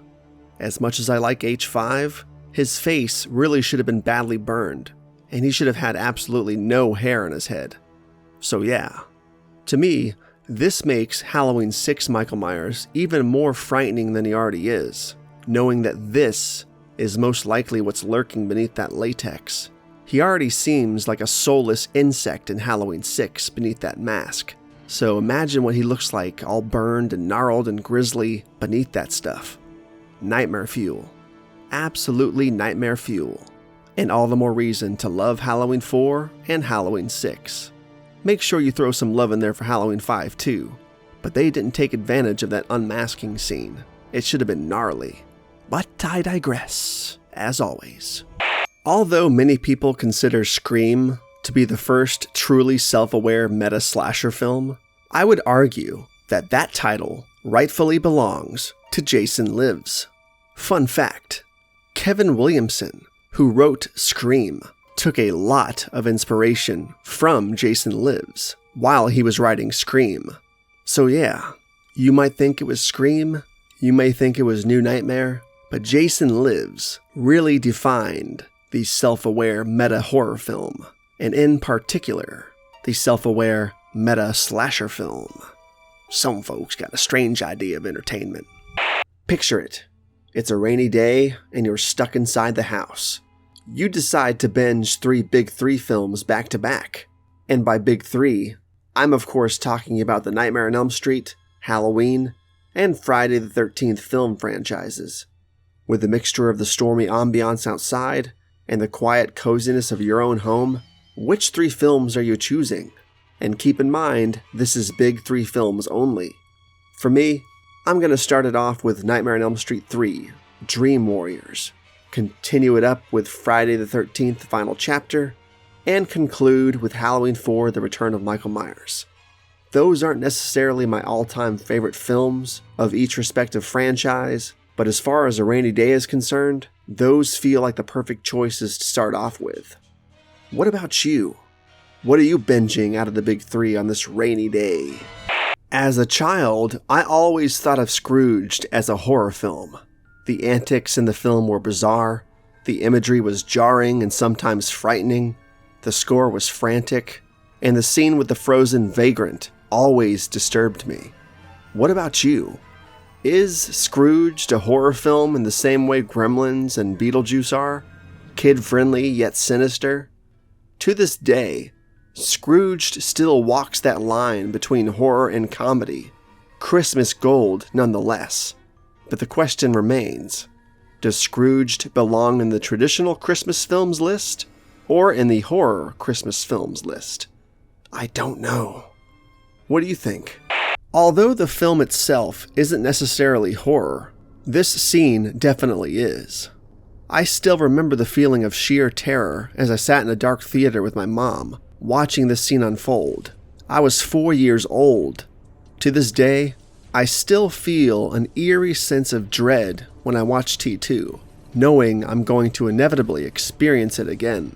As much as I like H5, his face really should have been badly burned, and he should have had absolutely no hair on his head. So yeah, to me, this makes Halloween 6 Michael Myers even more frightening than he already is, knowing that this is most likely what's lurking beneath that latex. He already seems like a soulless insect in Halloween 6 beneath that mask. So imagine what he looks like, all burned and gnarled and grisly beneath that stuff. Nightmare fuel. Absolutely nightmare fuel. And all the more reason to love Halloween 4 and Halloween 6. Make sure you throw some love in there for Halloween 5 too, but they didn't take advantage of that unmasking scene. It should have been gnarly. But I digress, as always. Although many people consider Scream to be the first truly self-aware meta-slasher film, I would argue that title rightfully belongs to Jason Lives. Fun fact, Kevin Williamson, who wrote Scream, took a lot of inspiration from Jason Lives while he was writing Scream. So yeah, you might think it was Scream, you may think it was New Nightmare, but Jason Lives really defined the self-aware meta-horror film, and in particular, the self-aware meta-slasher film. Some folks got a strange idea of entertainment. Picture it. It's a rainy day, and you're stuck inside the house. You decide to binge 3 Big 3 films back to back. And by Big 3, I'm of course talking about the Nightmare on Elm Street, Halloween, and Friday the 13th film franchises. With the mixture of the stormy ambiance outside and the quiet coziness of your own home, which 3 films are you choosing? And keep in mind, this is Big 3 films only. For me, I'm going to start it off with Nightmare on Elm Street 3, Dream Warriors, continue it up with Friday the 13th Final Chapter, and conclude with Halloween 4, The Return of Michael Myers. Those aren't necessarily my all-time favorite films of each respective franchise, but as far as a rainy day is concerned, those feel like the perfect choices to start off with. What about you? What are you binging out of the Big 3 on this rainy day? As a child, I always thought of Scrooged as a horror film. The antics in the film were bizarre, the imagery was jarring and sometimes frightening, the score was frantic, and the scene with the frozen vagrant always disturbed me. What about you? Is Scrooged a horror film in the same way Gremlins and Beetlejuice are? Kid-friendly yet sinister? To this day, Scrooged still walks that line between horror and comedy. Christmas gold, nonetheless. But the question remains, does Scrooged belong in the traditional Christmas films list, or in the horror Christmas films list? I don't know. What do you think? Although the film itself isn't necessarily horror, this scene definitely is. I still remember the feeling of sheer terror as I sat in a dark theater with my mom, watching this scene unfold. I was 4 years old. To this day, I still feel an eerie sense of dread when I watch T2, knowing I'm going to inevitably experience it again.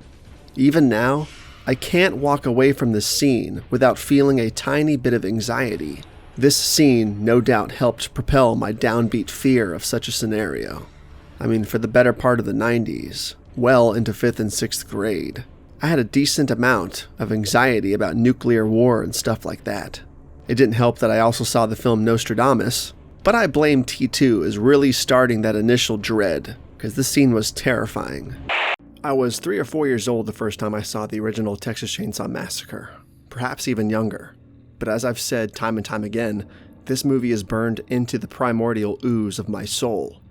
Even now, I can't walk away from this scene without feeling a tiny bit of anxiety. This scene no doubt helped propel my downbeat fear of such a scenario. I mean, for the better part of the 90s, well into 5th and 6th grade, I had a decent amount of anxiety about nuclear war and stuff like that. It didn't help that I also saw the film Nostradamus, but I blame T2 as really starting that initial dread, because this scene was terrifying. I was 3 or 4 years old the first time I saw the original Texas Chainsaw Massacre, perhaps even younger. But as I've said time and time again, this movie is burned into the primordial ooze of my soul.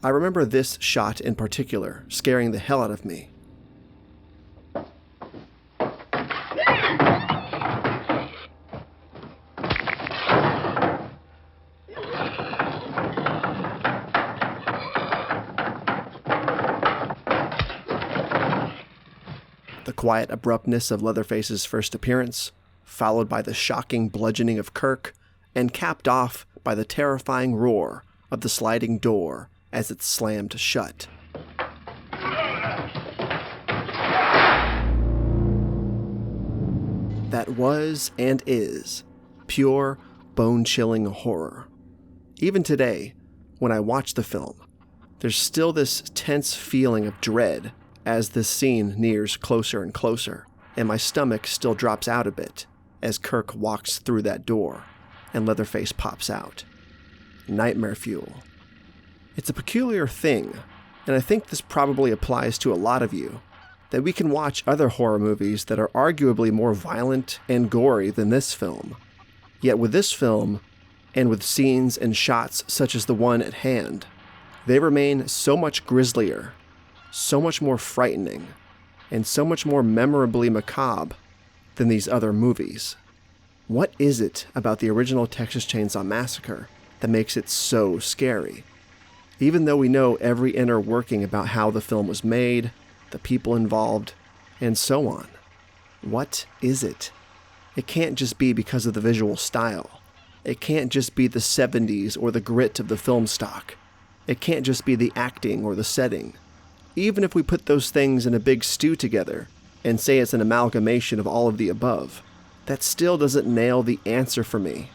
I remember this shot in particular scaring the hell out of me. The quiet abruptness of Leatherface's first appearance, followed by the shocking bludgeoning of Kirk, and capped off by the terrifying roar of the sliding door as it slammed shut. That was and is pure, bone-chilling horror. Even today, when I watch the film, there's still this tense feeling of dread as this scene nears closer and closer, and my stomach still drops out a bit as Kirk walks through that door and Leatherface pops out. Nightmare fuel. It's a peculiar thing, and I think this probably applies to a lot of you, that we can watch other horror movies that are arguably more violent and gory than this film. Yet with this film, and with scenes and shots such as the one at hand, they remain so much grislier, so much more frightening, and so much more memorably macabre than these other movies. What is it about the original Texas Chainsaw Massacre that makes it so scary? Even though we know every inner working about how the film was made, the people involved, and so on. What is it? It can't just be because of the visual style. It can't just be the 70s or the grit of the film stock. It can't just be the acting or the setting. Even if we put those things in a big stew together and say it's an amalgamation of all of the above, that still doesn't nail the answer for me.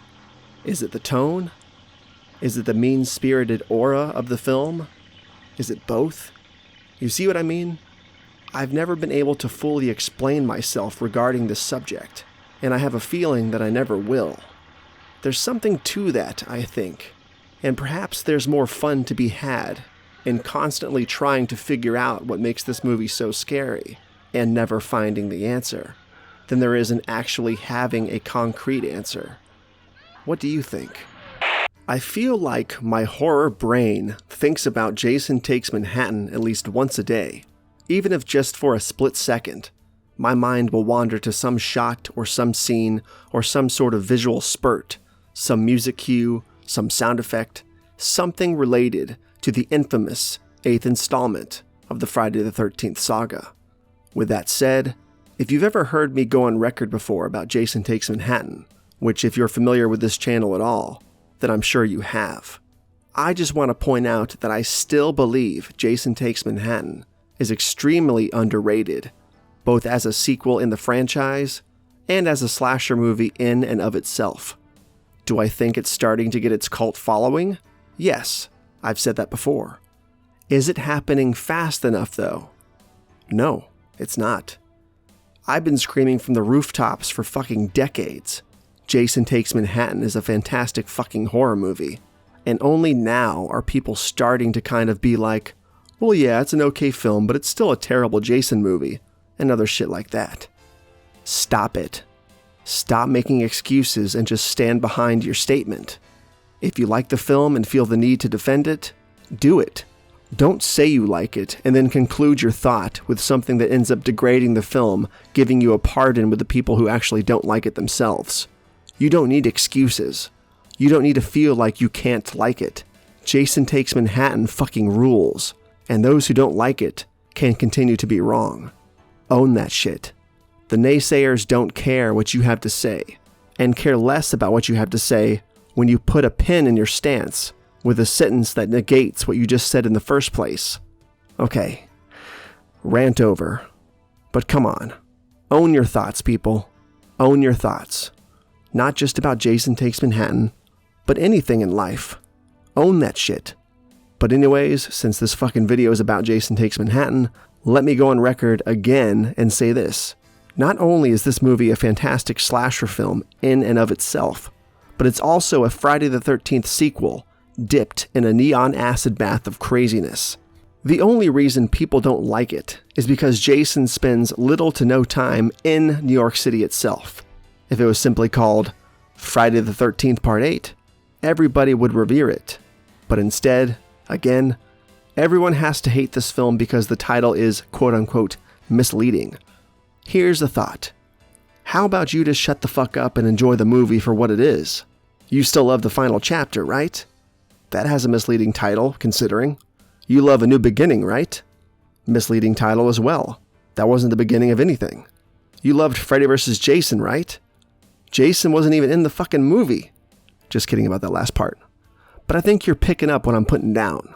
Is it the tone? Is it the mean-spirited aura of the film? Is it both? You see what I mean? I've never been able to fully explain myself regarding this subject, and I have a feeling that I never will. There's something to that, I think, and perhaps there's more fun to be had in constantly trying to figure out what makes this movie so scary and never finding the answer than there is in actually having a concrete answer. What do you think? I feel like my horror brain thinks about Jason Takes Manhattan at least once a day. Even if just for a split second, my mind will wander to some shot or some scene or some sort of visual spurt, some music cue, some sound effect, something related to the infamous 8th installment of the Friday the 13th saga. With that said, if you've ever heard me go on record before about Jason Takes Manhattan, which if you're familiar with this channel at all, then I'm sure you have, I just want to point out that I still believe Jason Takes Manhattan is extremely underrated, both as a sequel in the franchise and as a slasher movie in and of itself. Do I think it's starting to get its cult following? Yes, I've said that before. Is it happening fast enough though? No, it's not. I've been screaming from the rooftops for fucking decades. Jason Takes Manhattan is a fantastic fucking horror movie, and only now are people starting to kind of be like, well, yeah, it's an okay film, but it's still a terrible Jason movie, and other shit like that. Stop it. Stop making excuses and just stand behind your statement. If you like the film and feel the need to defend it, do it. Don't say you like it and then conclude your thought with something that ends up degrading the film, giving you a pardon with the people who actually don't like it themselves. You don't need excuses. You don't need to feel like you can't like it. Jason Takes Manhattan fucking rules. And those who don't like it can continue to be wrong. Own that shit. The naysayers don't care what you have to say, and care less about what you have to say when you put a pin in your stance with a sentence that negates what you just said in the first place. Okay, rant over. But come on, own your thoughts, people. Own your thoughts. Not just about Jason Takes Manhattan, but anything in life. Own that shit. But anyways, since this fucking video is about Jason Takes Manhattan, let me go on record again and say this. Not only is this movie a fantastic slasher film in and of itself, but it's also a Friday the 13th sequel dipped in a neon acid bath of craziness. The only reason people don't like it is because Jason spends little to no time in New York City itself. If it was simply called Friday the 13th Part 8, everybody would revere it. But instead, again, everyone has to hate this film because the title is quote-unquote misleading. Here's a thought. How about you just shut the fuck up and enjoy the movie for what it is? You still love the final chapter, right? That has a misleading title, considering. You love A New Beginning, right? Misleading title as well. That wasn't the beginning of anything. You loved Freddy vs. Jason, right? Jason wasn't even in the fucking movie. Just kidding about that last part. But I think you're picking up what I'm putting down.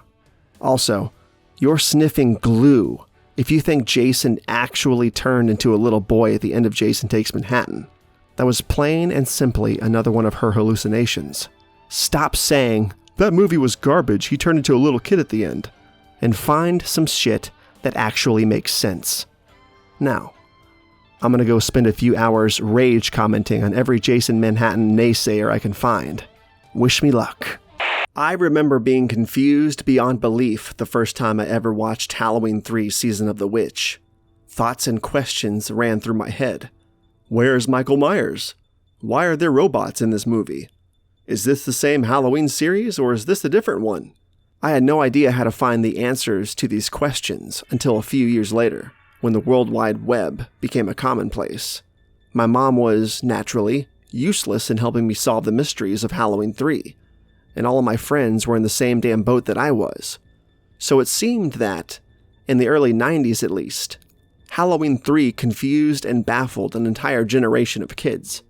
Also, you're sniffing glue if you think Jason actually turned into a little boy at the end of Jason Takes Manhattan. That was plain and simply another one of her hallucinations. Stop saying, that movie was garbage, he turned into a little kid at the end, and find some shit that actually makes sense. Now, I'm gonna go spend a few hours rage commenting on every Jason Manhattan naysayer I can find. Wish me luck. I remember being confused beyond belief the first time I ever watched Halloween 3 Season of the Witch. Thoughts and questions ran through my head. Where's Michael Myers? Why are there robots in this movie? Is this the same Halloween series or is this a different one? I had no idea how to find the answers to these questions until a few years later, when the World Wide Web became a commonplace. My mom was, naturally, useless in helping me solve the mysteries of Halloween 3. And all of my friends were in the same damn boat that I was. So it seemed that, in the early 90s at least, Halloween 3 confused and baffled an entire generation of kids.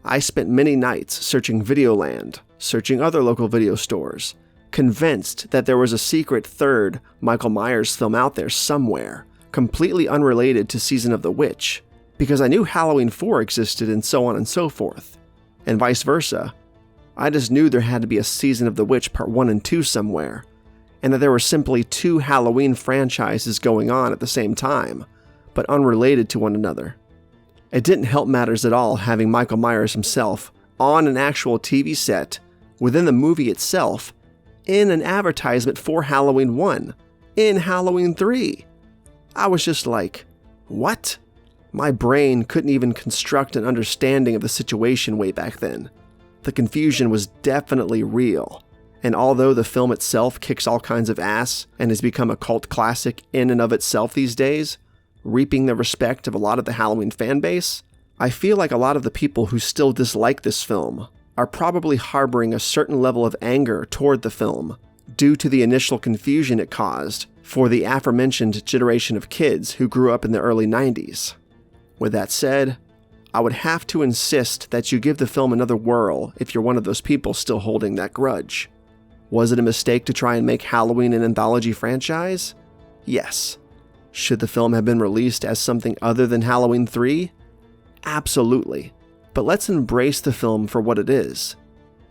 I spent many nights searching Videoland, searching other local video stores, convinced that there was a secret third Michael Myers film out there somewhere, completely unrelated to Season of the Witch, because I knew Halloween 4 existed and so on and so forth, and vice versa. I just knew there had to be a Season of the Witch Part 1 and 2 somewhere, and that there were simply 2 Halloween franchises going on at the same time, but unrelated to one another. It didn't help matters at all having Michael Myers himself on an actual TV set within the movie itself in an advertisement for Halloween 1, in Halloween 3. I was just like, what? My brain couldn't even construct an understanding of the situation way back then. The confusion was definitely real, and although the film itself kicks all kinds of ass and has become a cult classic in and of itself these days, reaping the respect of a lot of the Halloween fanbase, I feel like a lot of the people who still dislike this film are probably harboring a certain level of anger toward the film due to the initial confusion it caused for the aforementioned generation of kids who grew up in the early 90s. With that said, I would have to insist that you give the film another whirl if you're one of those people still holding that grudge. Was it a mistake to try and make Halloween an anthology franchise? Yes. Should the film have been released as something other than Halloween 3? Absolutely. But let's embrace the film for what it is.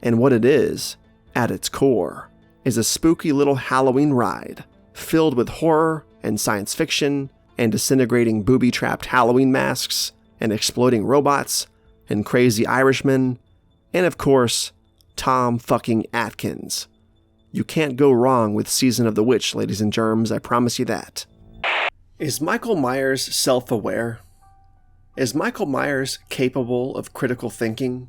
And what it is, at its core, is a spooky little Halloween ride filled with horror and science fiction and disintegrating booby-trapped Halloween masks and exploding robots and crazy Irishmen and, of course, Tom fucking Atkins. You can't go wrong with Season of the Witch, ladies and germs, I promise you that. Is Michael Myers self-aware? Is Michael Myers capable of critical thinking?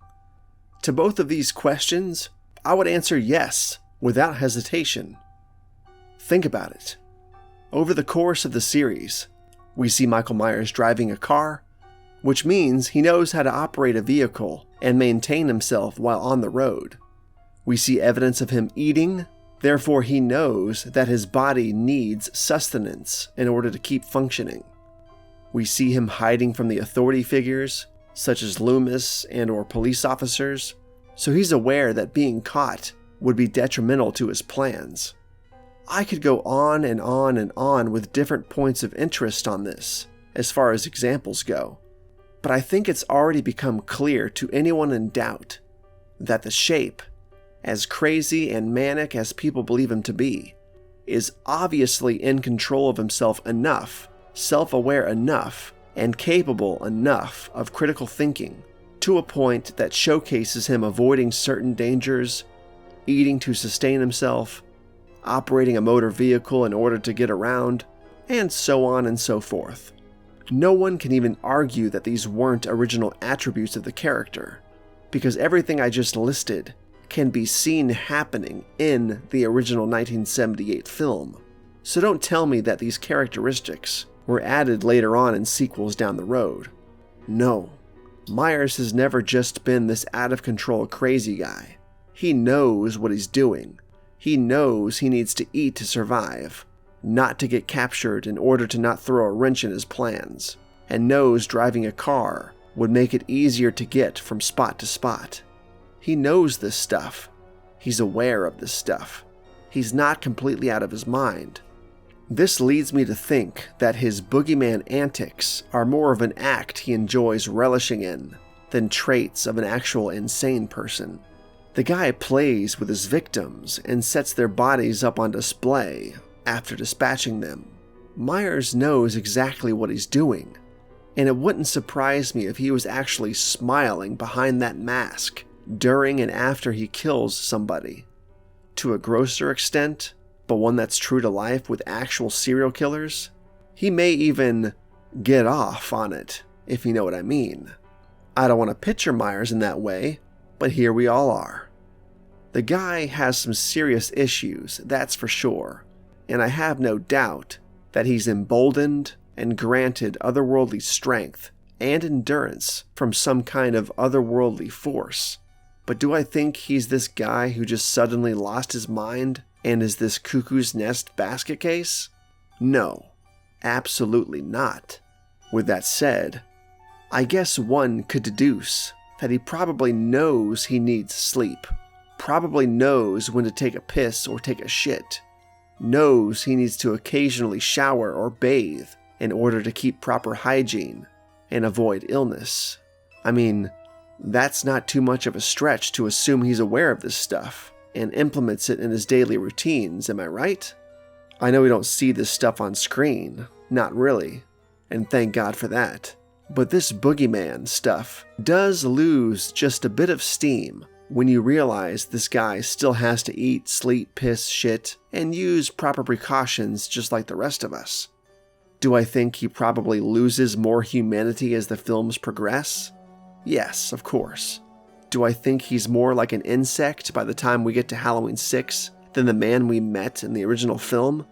To both of these questions, I would answer yes, without hesitation. Think about it. Over the course of the series, we see Michael Myers driving a car, which means he knows how to operate a vehicle and maintain himself while on the road. We see evidence of him eating, therefore he knows that his body needs sustenance in order to keep functioning. We see him hiding from the authority figures, such as Loomis and or police officers, so he's aware that being caught would be detrimental to his plans. I could go on and on and on with different points of interest on this, as far as examples go, but I think it's already become clear to anyone in doubt that the Shape, as crazy and manic as people believe him to be, is obviously in control of himself enough, self-aware enough, and capable enough of critical thinking to a point that showcases him avoiding certain dangers, eating to sustain himself, operating a motor vehicle in order to get around, and so on and so forth. No one can even argue that these weren't original attributes of the character, because everything I just listed can be seen happening in the original 1978 film. So don't tell me that these characteristics were added later on in sequels down the road. No, Myers has never just been this out-of-control crazy guy. He knows what he's doing. He knows he needs to eat to survive, not to get captured in order to not throw a wrench in his plans, and knows driving a car would make it easier to get from spot to spot. He knows this stuff. He's aware of this stuff. He's not completely out of his mind. This leads me to think that his boogeyman antics are more of an act he enjoys relishing in than traits of an actual insane person. The guy plays with his victims and sets their bodies up on display after dispatching them. Myers knows exactly what he's doing, and it wouldn't surprise me if he was actually smiling behind that mask during and after he kills somebody. To a grosser extent, but one that's true to life with actual serial killers, he may even get off on it, if you know what I mean. I don't want to picture Myers in that way, but here we all are. The guy has some serious issues, that's for sure, and I have no doubt that he's emboldened and granted otherworldly strength and endurance from some kind of otherworldly force. But do I think he's this guy who just suddenly lost his mind and is this cuckoo's nest basket case? No, absolutely not. With that said, I guess one could deduce that he probably knows he needs sleep, probably knows when to take a piss or take a shit, knows he needs to occasionally shower or bathe in order to keep proper hygiene and avoid illness. I mean, that's not too much of a stretch to assume he's aware of this stuff and implements it in his daily routines, am I right? I know we don't see this stuff on screen, not really, and thank God for that. But this boogeyman stuff does lose just a bit of steam when you realize this guy still has to eat, sleep, piss, shit, and use proper precautions just like the rest of us. Do I think he probably loses more humanity as the films progress? Yes, of course. Do I think he's more like an insect by the time we get to Halloween 6 than the man we met in the original film?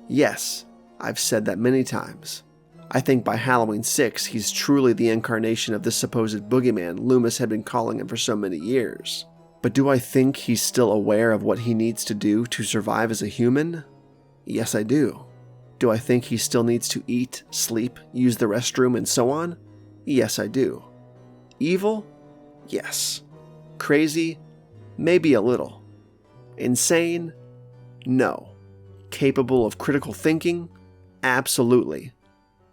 Yes, I've said that many times. I think by Halloween 6, he's truly the incarnation of this supposed boogeyman Loomis had been calling him for so many years. But do I think he's still aware of what he needs to do to survive as a human? Yes, I do. Do I think he still needs to eat, sleep, use the restroom, and so on? Yes, I do. Evil? Yes. Crazy? Maybe a little. Insane? No. Capable of critical thinking? Absolutely.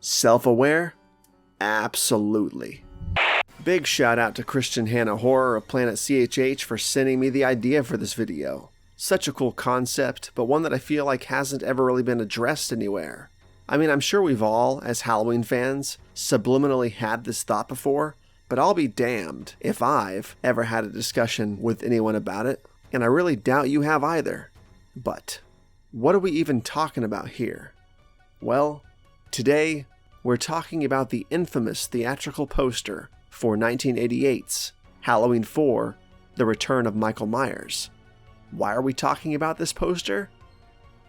Self-aware? Absolutely. Big shout out to Christian Hannah Horror of Planet CHH for sending me the idea for this video. Such a cool concept, but one that I feel like hasn't ever really been addressed anywhere. I mean, I'm sure we've all, as Halloween fans, subliminally had this thought before, but I'll be damned if I've ever had a discussion with anyone about it, and I really doubt you have either. But what are we even talking about here? Well, today we're talking about the infamous theatrical poster for 1988's Halloween 4: The Return of Michael Myers. Why are we talking about this poster?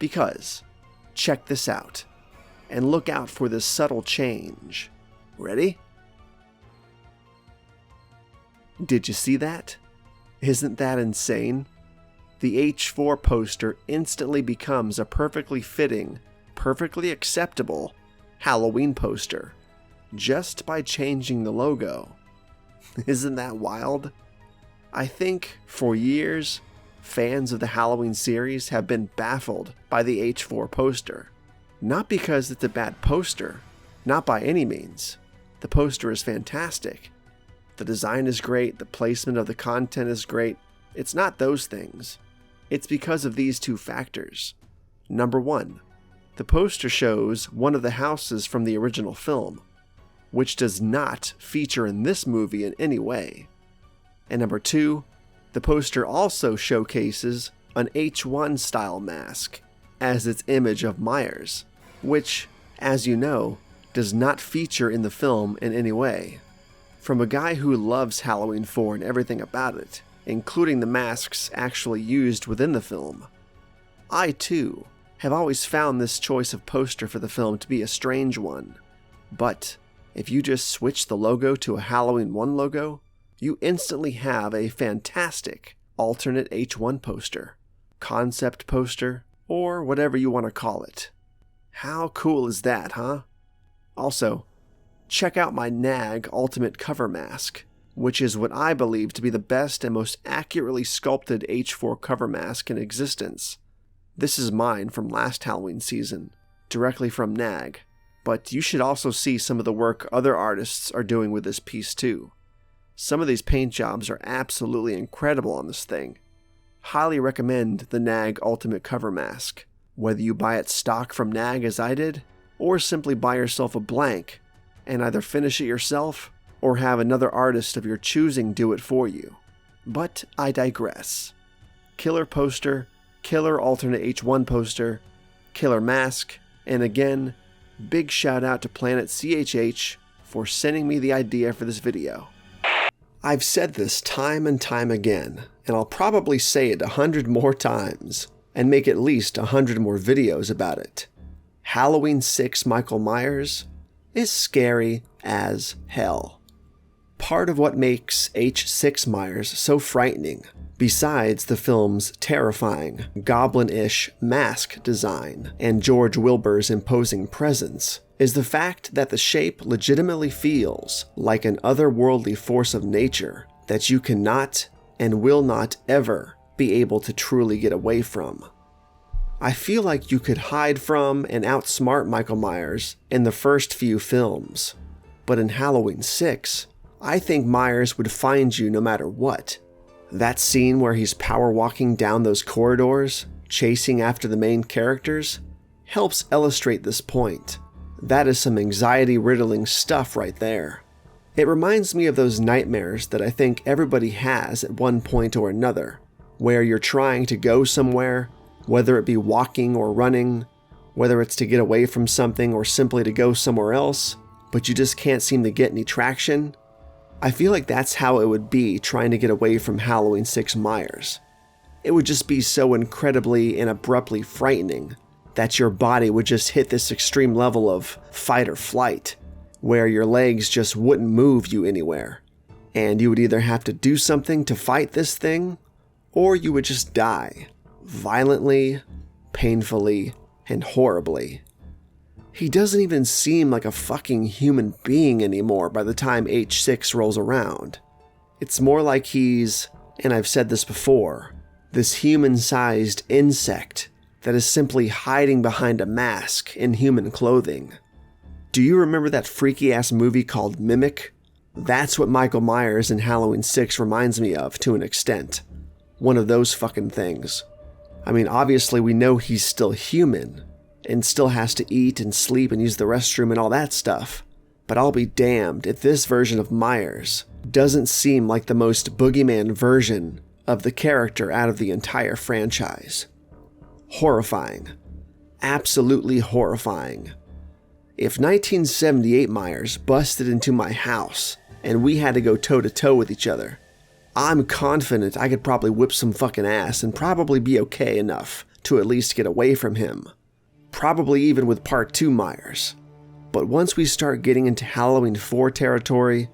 Because, check this out, and look out for this subtle change. Ready? Did you see that? Isn't that insane? The H4 poster instantly becomes a perfectly fitting, perfectly acceptable Halloween poster, just by changing the logo. Isn't that wild? I think, for years, fans of the Halloween series have been baffled by the H4 poster. Not because it's a bad poster, not by any means. The poster is fantastic. The design is great, the placement of the content is great. It's not those things. It's because of these two factors. Number one, the poster shows one of the houses from the original film, which does not feature in this movie in any way. And number two, the poster also showcases an H1 style mask as its image of Myers, which, as you know, does not feature in the film in any way. From a guy who loves Halloween 4 and everything about it, including the masks actually used within the film, I too have always found this choice of poster for the film to be a strange one. But if you just switch the logo to a Halloween 1 logo, you instantly have a fantastic alternate H1 poster, concept poster, or whatever you want to call it. How cool is that, huh? Also, check out my NAG Ultimate Cover Mask, which is what I believe to be the best and most accurately sculpted H4 cover mask in existence. This is mine from last Halloween season, directly from NAG, but you should also see some of the work other artists are doing with this piece too. Some of these paint jobs are absolutely incredible on this thing. Highly recommend the NAG Ultimate Cover Mask, whether you buy it stock from NAG as I did, or simply buy yourself a blank and either finish it yourself or have another artist of your choosing do it for you. But I digress. Killer poster, killer alternate H1 poster, killer mask, and again, big shout out to Planet CHH for sending me the idea for this video. I've said this time and time again, and I'll probably say it 100 more times, and make at least 100 more videos about it. Halloween 6 Michael Myers is scary as hell. Part of what makes H6 Myers so frightening, besides the film's terrifying, goblin-ish mask design and George Wilbur's imposing presence, is the fact that the shape legitimately feels like an otherworldly force of nature that you cannot and will not ever be able to truly get away from. I feel like you could hide from and outsmart Michael Myers in the first few films, but in Halloween 6, I think Myers would find you no matter what. That scene where he's power walking down those corridors, chasing after the main characters, helps illustrate this point. That is some anxiety-riddling stuff right there. It reminds me of those nightmares that I think everybody has at one point or another, where you're trying to go somewhere, whether it be walking or running, whether it's to get away from something or simply to go somewhere else, but you just can't seem to get any traction. I feel like that's how it would be trying to get away from Halloween 6 Myers. It would just be so incredibly and abruptly frightening that your body would just hit this extreme level of fight or flight, where your legs just wouldn't move you anywhere, and you would either have to do something to fight this thing, or you would just die, violently, painfully, and horribly. He doesn't even seem like a fucking human being anymore by the time H6 rolls around. It's more like he's, and I've said this before, this human-sized insect that is simply hiding behind a mask in human clothing. Do you remember that freaky-ass movie called Mimic? That's what Michael Myers in Halloween 6 reminds me of to an extent. One of those fucking things. I mean, obviously we know he's still human, and still has to eat and sleep and use the restroom and all that stuff. But I'll be damned if this version of Myers doesn't seem like the most boogeyman version of the character out of the entire franchise. Horrifying. Absolutely horrifying. If 1978 Myers busted into my house and we had to go toe-to-toe with each other, I'm confident I could probably whip some fucking ass and probably be okay enough to at least get away from him. Probably even with Part 2 Myers. But once we start getting into Halloween 4 territory,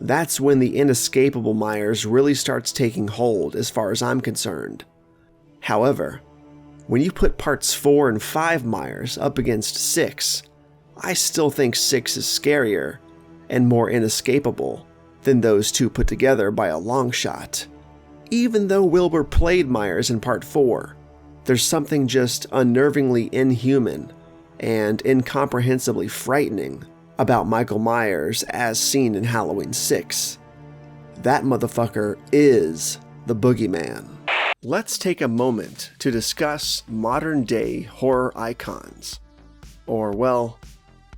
that's when the inescapable Myers really starts taking hold as far as I'm concerned. However, when you put Parts 4 and 5 Myers up against 6, I still think 6 is scarier and more inescapable than those two put together by a long shot. Even though Wilbur played Myers in Part 4, there's something just unnervingly inhuman and incomprehensibly frightening about Michael Myers as seen in Halloween 6. That motherfucker is the boogeyman. Let's take a moment to discuss modern-day horror icons. Or, well,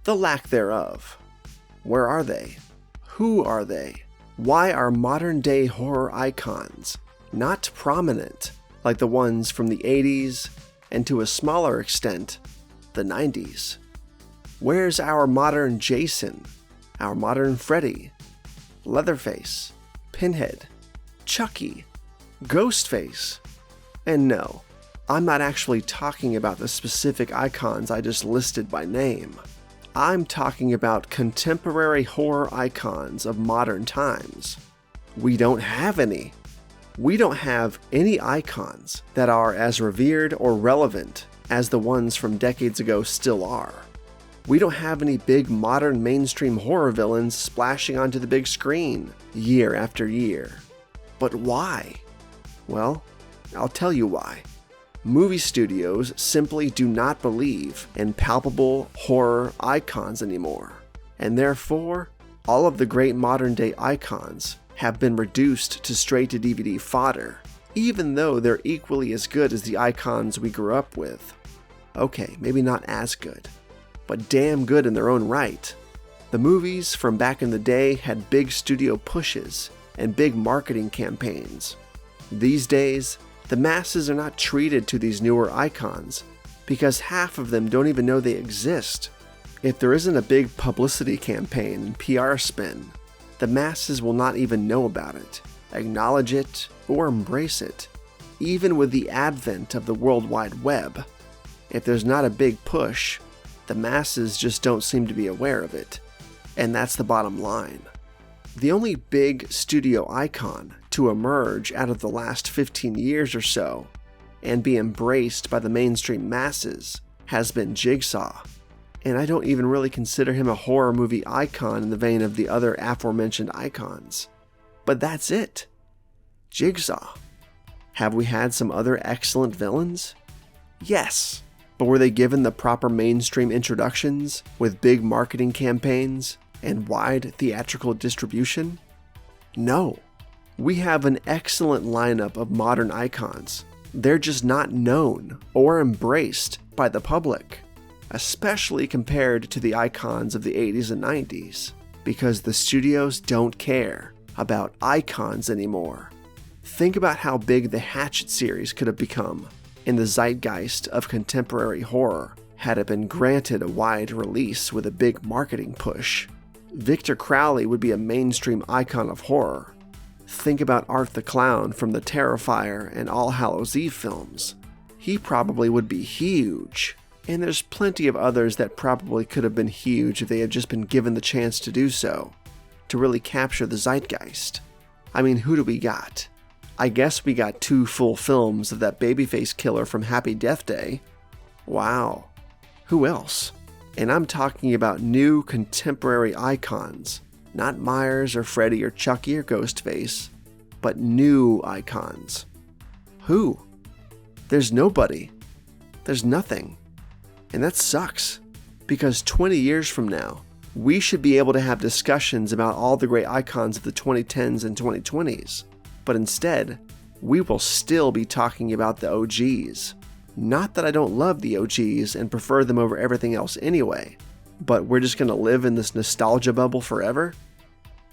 the lack thereof. Where are they? Who are they? Why are modern-day horror icons not prominent like the ones from the 80s and to a smaller extent, the 90s? Where's our modern Jason, our modern Freddy, Leatherface, Pinhead, Chucky, Ghostface? And no, I'm not actually talking about the specific icons I just listed by name. I'm talking about contemporary horror icons of modern times. We don't have any. We don't have any icons that are as revered or relevant as the ones from decades ago still are. We don't have any big modern mainstream horror villains splashing onto the big screen year after year. But why? Well, I'll tell you why. Movie studios simply do not believe in palpable horror icons anymore, and therefore, all of the great modern-day icons have been reduced to straight-to-DVD fodder, even though they're equally as good as the icons we grew up with. Okay, maybe not as good, but damn good in their own right. The movies from back in the day had big studio pushes and big marketing campaigns. These days, the masses are not treated to these newer icons because half of them don't even know they exist. If there isn't a big publicity campaign and PR spin, the masses will not even know about it, acknowledge it, or embrace it. Even with the advent of the World Wide Web, if there's not a big push, the masses just don't seem to be aware of it. And that's the bottom line. The only big studio icon to emerge out of the last 15 years or so and be embraced by the mainstream masses has been Jigsaw. And I don't even really consider him a horror movie icon in the vein of the other aforementioned icons. But that's it. Jigsaw. Have we had some other excellent villains? Yes. But were they given the proper mainstream introductions with big marketing campaigns and wide theatrical distribution? No. We have an excellent lineup of modern icons. They're just not known or embraced by the public, especially compared to the icons of the 80s and 90s, because the studios don't care about icons anymore. Think about how big the Hatchet series could have become in the zeitgeist of contemporary horror had it been granted a wide release with a big marketing push. Victor Crowley would be a mainstream icon of horror. Think about Art the Clown from the Terrifier and All Hallows Eve films. He probably would be huge. And there's plenty of others that probably could have been huge if they had just been given the chance to do so, to really capture the zeitgeist. I mean, who do we got? I guess we got 2 full films of that babyface killer from Happy Death Day. Wow. Who else? And I'm talking about new contemporary icons, not Myers or Freddy or Chucky or Ghostface, but new icons. Who? There's nobody. There's nothing. And that sucks, because 20 years from now, we should be able to have discussions about all the great icons of the 2010s and 2020s. But instead, we will still be talking about the OGs. Not that I don't love the OGs and prefer them over everything else anyway, but we're just going to live in this nostalgia bubble forever?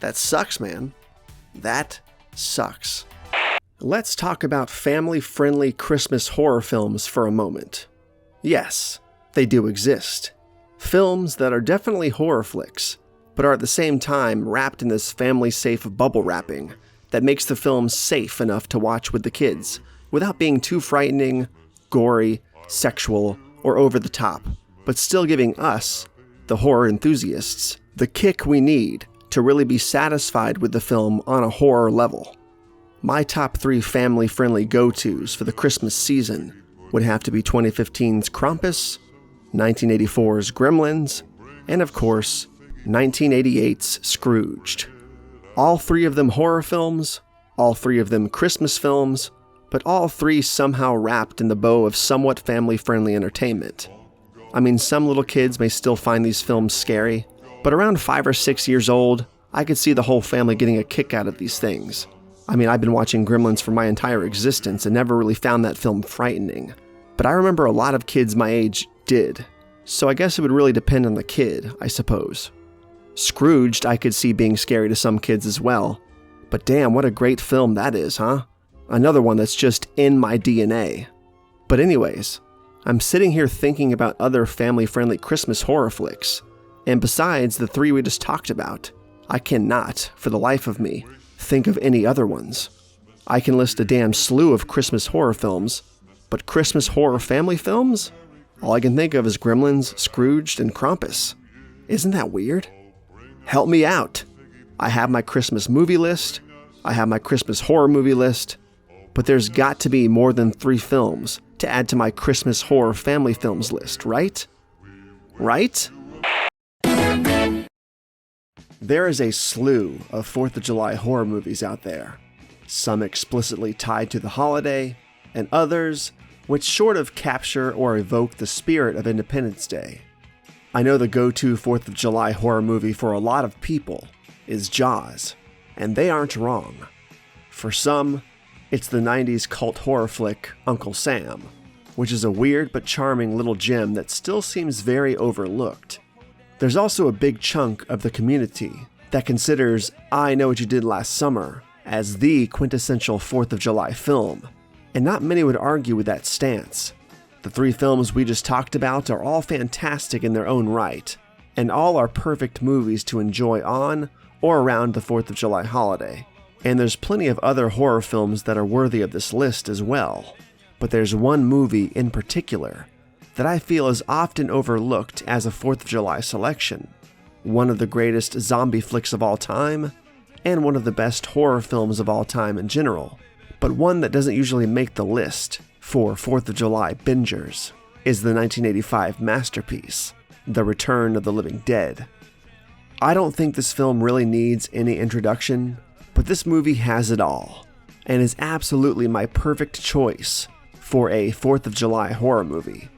That sucks, man. That sucks. Let's talk about family-friendly Christmas horror films for a moment. Yes, they do exist. Films that are definitely horror flicks, but are at the same time wrapped in this family-safe bubble wrapping that makes the film safe enough to watch with the kids, without being too frightening, gory, sexual, or over the top, but still giving us, the horror enthusiasts, the kick we need to really be satisfied with the film on a horror level. My top 3 family-friendly go-tos for the Christmas season would have to be 2015's Krampus, 1984's Gremlins, and of course, 1988's Scrooged. All 3 of them horror films, all 3 of them Christmas films, but all 3 somehow wrapped in the bow of somewhat family-friendly entertainment. I mean, some little kids may still find these films scary, but around 5 or 6 years old, I could see the whole family getting a kick out of these things. I mean, I've been watching Gremlins for my entire existence and never really found that film frightening. But I remember a lot of kids my age did. So I guess it would really depend on the kid, I suppose. Scrooged I could see being scary to some kids as well. But damn, what a great film that is, huh? Another one that's just in my DNA. But anyways, I'm sitting here thinking about other family-friendly Christmas horror flicks. And besides the 3 we just talked about, I cannot, for the life of me, think of any other ones. I can list a damn slew of Christmas horror films, but Christmas horror family films? All I can think of is Gremlins, Scrooged, and Krampus. Isn't that weird? Help me out. I have my Christmas movie list, I have my Christmas horror movie list, but there's got to be more than 3 films to add to my Christmas horror family films list, right? Right? There is a slew of 4th of July horror movies out there, some explicitly tied to the holiday, and others which sort of capture or evoke the spirit of Independence Day. I know the go-to 4th of July horror movie for a lot of people is Jaws, and they aren't wrong. For some, it's the 90s cult horror flick Uncle Sam, which is a weird but charming little gem that still seems very overlooked. There's also a big chunk of the community that considers I Know What You Did Last Summer as the quintessential 4th of July film, and not many would argue with that stance. The 3 films we just talked about are all fantastic in their own right, and all are perfect movies to enjoy on or around the 4th of July holiday. And there's plenty of other horror films that are worthy of this list as well. But there's one movie in particular that I feel is often overlooked as a 4th of July selection, one of the greatest zombie flicks of all time, and one of the best horror films of all time in general, but one that doesn't usually make the list for 4th of July bingers, is the 1985 masterpiece, The Return of the Living Dead. I don't think this film really needs any introduction, but this movie has it all, and is absolutely my perfect choice for a 4th of July horror movie.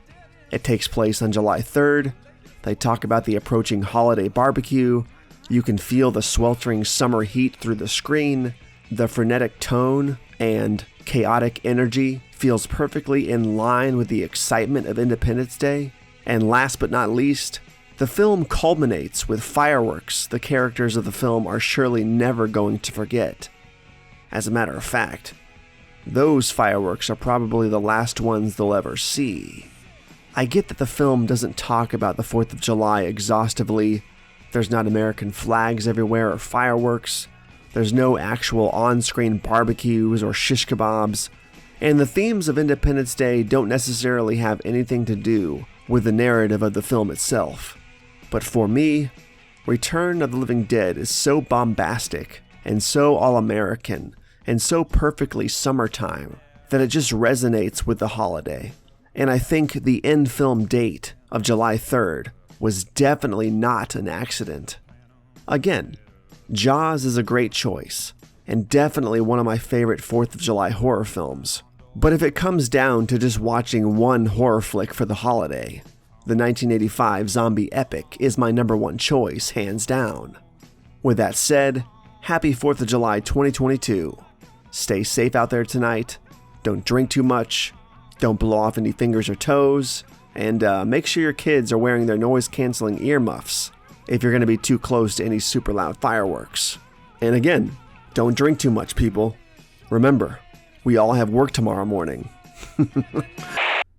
It takes place on July 3rd, they talk about the approaching holiday barbecue, you can feel the sweltering summer heat through the screen, the frenetic tone and chaotic energy feels perfectly in line with the excitement of Independence Day, and last but not least, the film culminates with fireworks the characters of the film are surely never going to forget. As a matter of fact, those fireworks are probably the last ones they'll ever see. I get that the film doesn't talk about the 4th of July exhaustively. There's not American flags everywhere or fireworks. There's no actual on-screen barbecues or shish kebabs. And the themes of Independence Day don't necessarily have anything to do with the narrative of the film itself. But for me, Return of the Living Dead is so bombastic and so all-American and so perfectly summertime that it just resonates with the holiday. And I think the end film date of July 3rd was definitely not an accident. Again, Jaws is a great choice, and definitely one of my favorite 4th of July horror films. But if it comes down to just watching one horror flick for the holiday, the 1985 zombie epic is my number one choice, hands down. With that said, happy 4th of July 2022. Stay safe out there tonight, don't drink too much, don't blow off any fingers or toes, and make sure your kids are wearing their noise-canceling earmuffs if you're going to be too close to any super loud fireworks. And again, don't drink too much, people. Remember, we all have work tomorrow morning.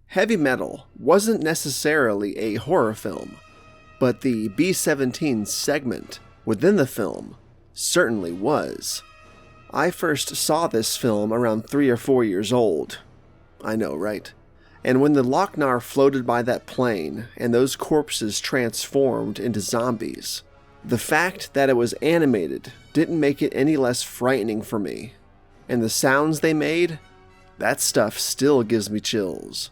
Heavy Metal wasn't necessarily a horror film, but the B-17 segment within the film certainly was. I first saw this film around 3 or 4 years old. I know, right? And when the Lochnar floated by that plane and those corpses transformed into zombies, the fact that it was animated didn't make it any less frightening for me. And the sounds they made, that stuff still gives me chills.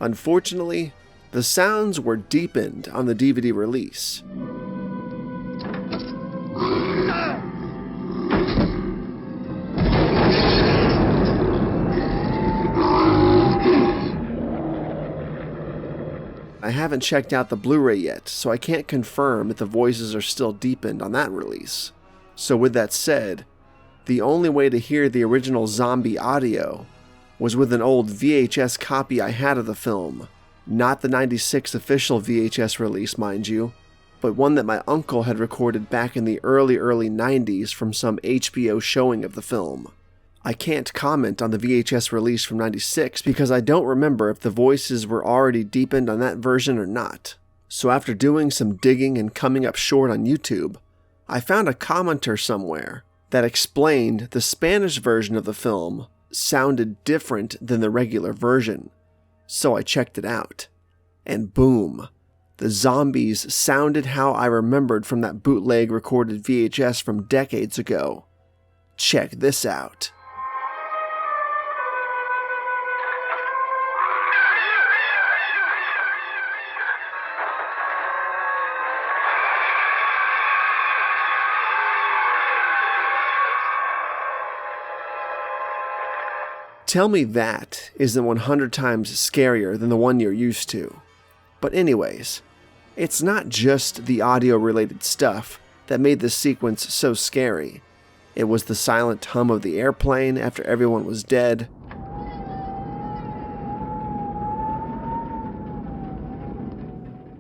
Unfortunately, the sounds were deepened on the DVD release. I haven't checked out the Blu-ray yet, so I can't confirm if the voices are still deepened on that release. So with that said, the only way to hear the original zombie audio was with an old VHS copy I had of the film. Not the '96 official VHS release, mind you, but one that my uncle had recorded back in the early 90s from some HBO showing of the film. I can't comment on the VHS release from '96 because I don't remember if the voices were already deepened on that version or not. So after doing some digging and coming up short on YouTube, I found a commenter somewhere that explained the Spanish version of the film sounded different than the regular version. So I checked it out. And boom, the zombies sounded how I remembered from that bootleg recorded VHS from decades ago. Check this out. Tell me that isn't 100 times scarier than the one you're used to. But anyways, it's not just the audio-related stuff that made this sequence so scary. It was the silent hum of the airplane after everyone was dead.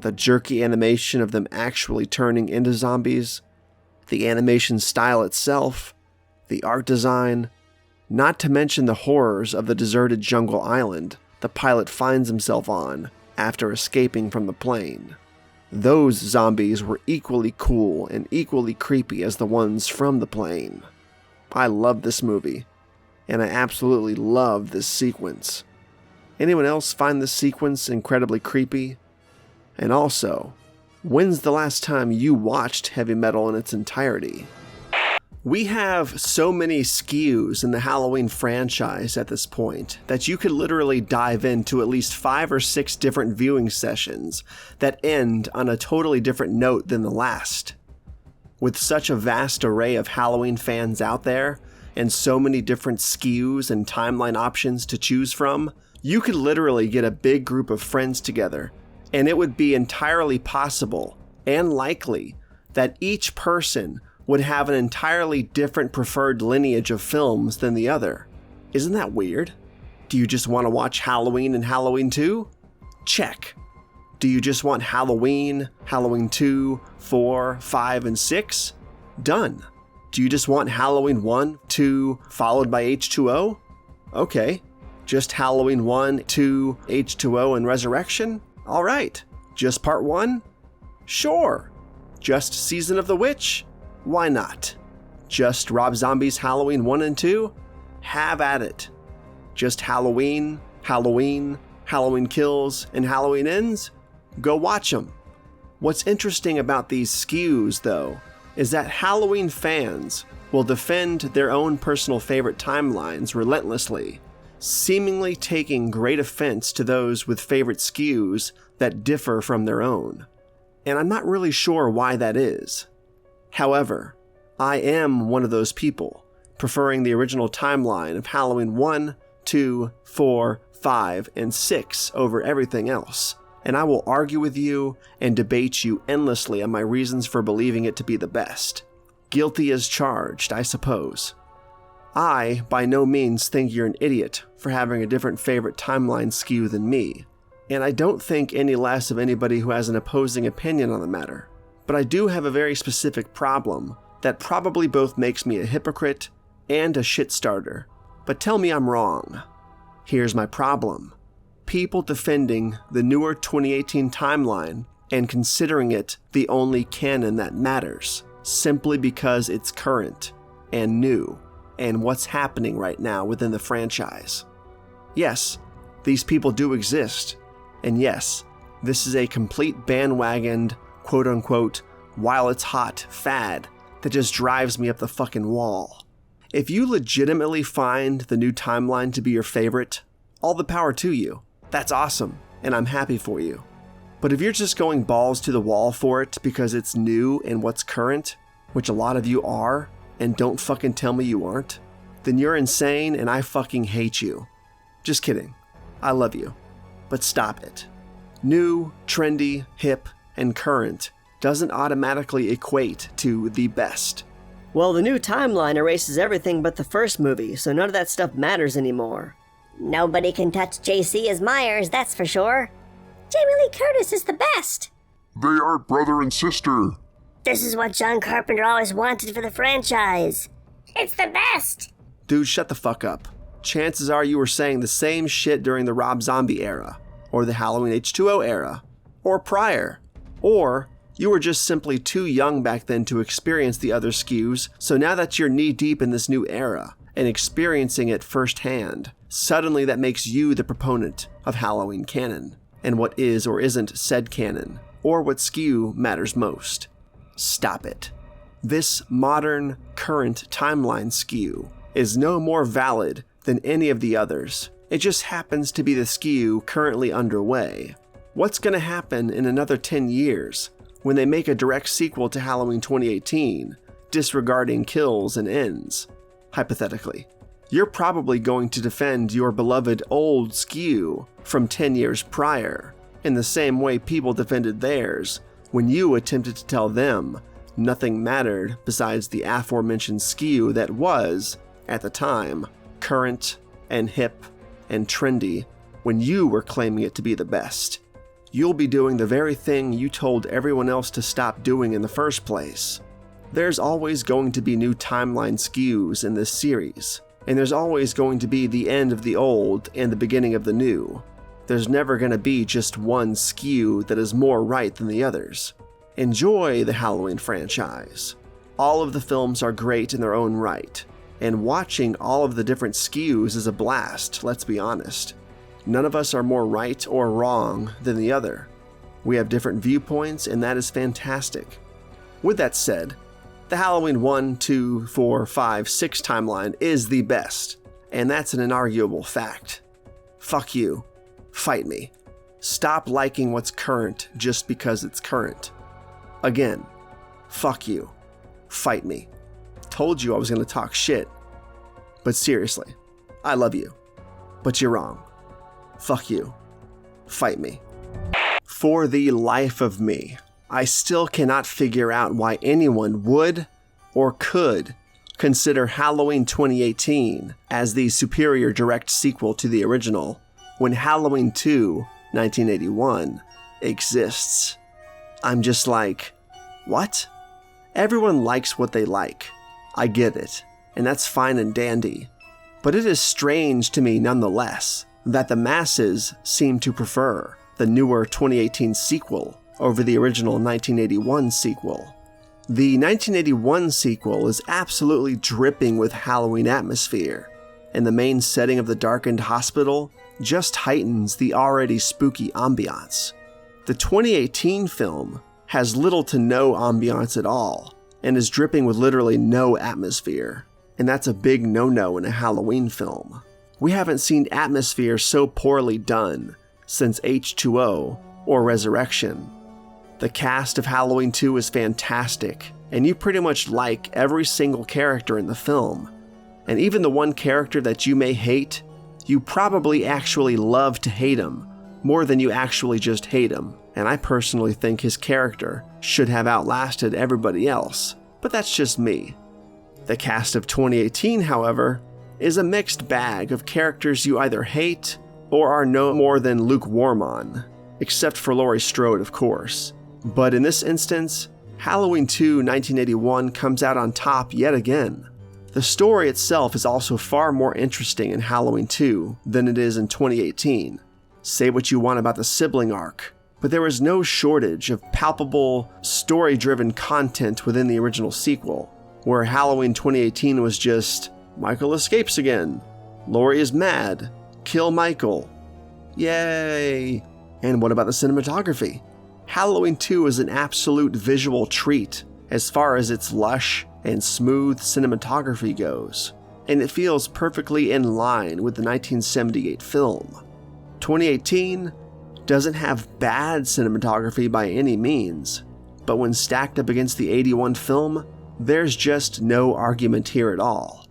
The jerky animation of them actually turning into zombies. The animation style itself. The art design. Not to mention the horrors of the deserted jungle island the pilot finds himself on after escaping from the plane. Those zombies were equally cool and equally creepy as the ones from the plane. I love this movie, and I absolutely love this sequence. Anyone else find this sequence incredibly creepy? And also, when's the last time you watched Heavy Metal in its entirety? We have so many Skews in the Halloween franchise at this point that you could literally dive into at least 5 or 6 different viewing sessions that end on a totally different note than the last. With such a vast array of Halloween fans out there, and so many different Skews and timeline options to choose from, you could literally get a big group of friends together, and it would be entirely possible and likely that each person would have an entirely different preferred lineage of films than the other. Isn't that weird? Do you just want to watch Halloween and Halloween 2? Check. Do you just want Halloween, Halloween 2, 4, 5, and 6? Done. Do you just want Halloween 1, 2, followed by H2O? Okay. Just Halloween 1, 2, H2O, and Resurrection? Alright. Just part 1? Sure. Just Season of the Witch? Why not? Just Rob Zombie's Halloween 1 and 2? Have at it. Just Halloween, Halloween, Halloween Kills, and Halloween Ends? Go watch them. What's interesting about these Skews, though, is that Halloween fans will defend their own personal favorite timelines relentlessly, seemingly taking great offense to those with favorite Skews that differ from their own. And I'm not really sure why that is. However, I am one of those people, preferring the original timeline of Halloween 1, 2, 4, 5, and 6 over everything else, and I will argue with you and debate you endlessly on my reasons for believing it to be the best. Guilty as charged, I suppose. I, by no means, think you're an idiot for having a different favorite timeline skew than me, and I don't think any less of anybody who has an opposing opinion on the matter. But I do have a very specific problem that probably both makes me a hypocrite and a shit starter. But tell me I'm wrong. Here's my problem. People defending the newer 2018 timeline and considering it the only canon that matters, simply because it's current and new and what's happening right now within the franchise. Yes, these people do exist, and yes, this is a complete bandwagoned, quote-unquote, while it's hot fad that just drives me up the fucking wall. If you legitimately find the new timeline to be your favorite, all the power to you. That's awesome, and I'm happy for you. But if you're just going balls to the wall for it because it's new and what's current, which a lot of you are, and don't fucking tell me you aren't, then you're insane and I fucking hate you. Just kidding. I love you. But stop it. New, trendy, hip, and current doesn't automatically equate to the best. Well, the new timeline erases everything but the first movie, so none of that stuff matters anymore. Nobody can touch JC as Myers, that's for sure. Jamie Lee Curtis is the best. They are brother and sister. This is what John Carpenter always wanted for the franchise. It's the best. Dude, shut the fuck up. Chances are you were saying the same shit during the Rob Zombie era, or the Halloween H2O era, or prior, or you were just simply too young back then to experience the other Skews, so now that you're knee-deep in this new era and experiencing it firsthand, suddenly that makes you the proponent of Halloween canon, and what is or isn't said canon, or what skew matters most. Stop it. This modern, current timeline skew is no more valid than any of the others. It just happens to be the skew currently underway. What's going to happen in another 10 years when they make a direct sequel to Halloween 2018, disregarding kills and ends? Hypothetically, you're probably going to defend your beloved old skew from 10 years prior, in the same way people defended theirs when you attempted to tell them nothing mattered besides the aforementioned skew that was, at the time, current and hip and trendy when you were claiming it to be the best. You'll be doing the very thing you told everyone else to stop doing in the first place. There's always going to be new timeline skews in this series, and there's always going to be the end of the old and the beginning of the new. There's never going to be just one skew that is more right than the others. Enjoy the Halloween franchise. All of the films are great in their own right, and watching all of the different skews is a blast, let's be honest. None of us are more right or wrong than the other. We have different viewpoints, and that is fantastic. With that said, The Halloween 1, 2, 4, 5, 6 timeline is the best, and that's an inarguable fact. Fuck you. Fight me. Stop liking what's current just because it's current. Again, fuck you. Fight me. Told you I was going to talk shit. But seriously, I love you. But you're wrong. Fuck you. Fight me. For the life of me, I still cannot figure out why anyone would or could consider Halloween 2018 as the superior direct sequel to the original when Halloween 2, 1981, exists. I'm just like, what? Everyone likes what they like. I get it, and that's fine and dandy. But it is strange to me nonetheless that the masses seem to prefer the newer 2018 sequel over the original 1981 sequel. The 1981 sequel is absolutely dripping with Halloween atmosphere, and the main setting of the darkened hospital just heightens the already spooky ambiance. The 2018 film has little to no ambiance at all, and is dripping with literally no atmosphere, and that's a big no-no in a Halloween film. We haven't seen atmosphere so poorly done since H2O or Resurrection. The cast of Halloween 2 is fantastic, and you pretty much like every single character in the film. And even the one character that you may hate, you probably actually love to hate him, more than you actually just hate him. And I personally think his character should have outlasted everybody else, but that's just me. The cast of 2018, however, is a mixed bag of characters you either hate or are no more than lukewarm on, except for Laurie Strode, of course. But in this instance, Halloween 2 1981 comes out on top yet again. The story itself is also far more interesting in Halloween 2 than it is in 2018. Say what you want about the Sibling arc, but there was no shortage of palpable, story-driven content within the original sequel, where Halloween 2018 was just, Michael escapes again, Laurie is mad, kill Michael, yay! And what about the cinematography? Halloween 2 is an absolute visual treat as far as its lush and smooth cinematography goes, and it feels perfectly in line with the 1978 film. 2018 doesn't have bad cinematography by any means, but when stacked up against the 81 film, there's just no argument here at all.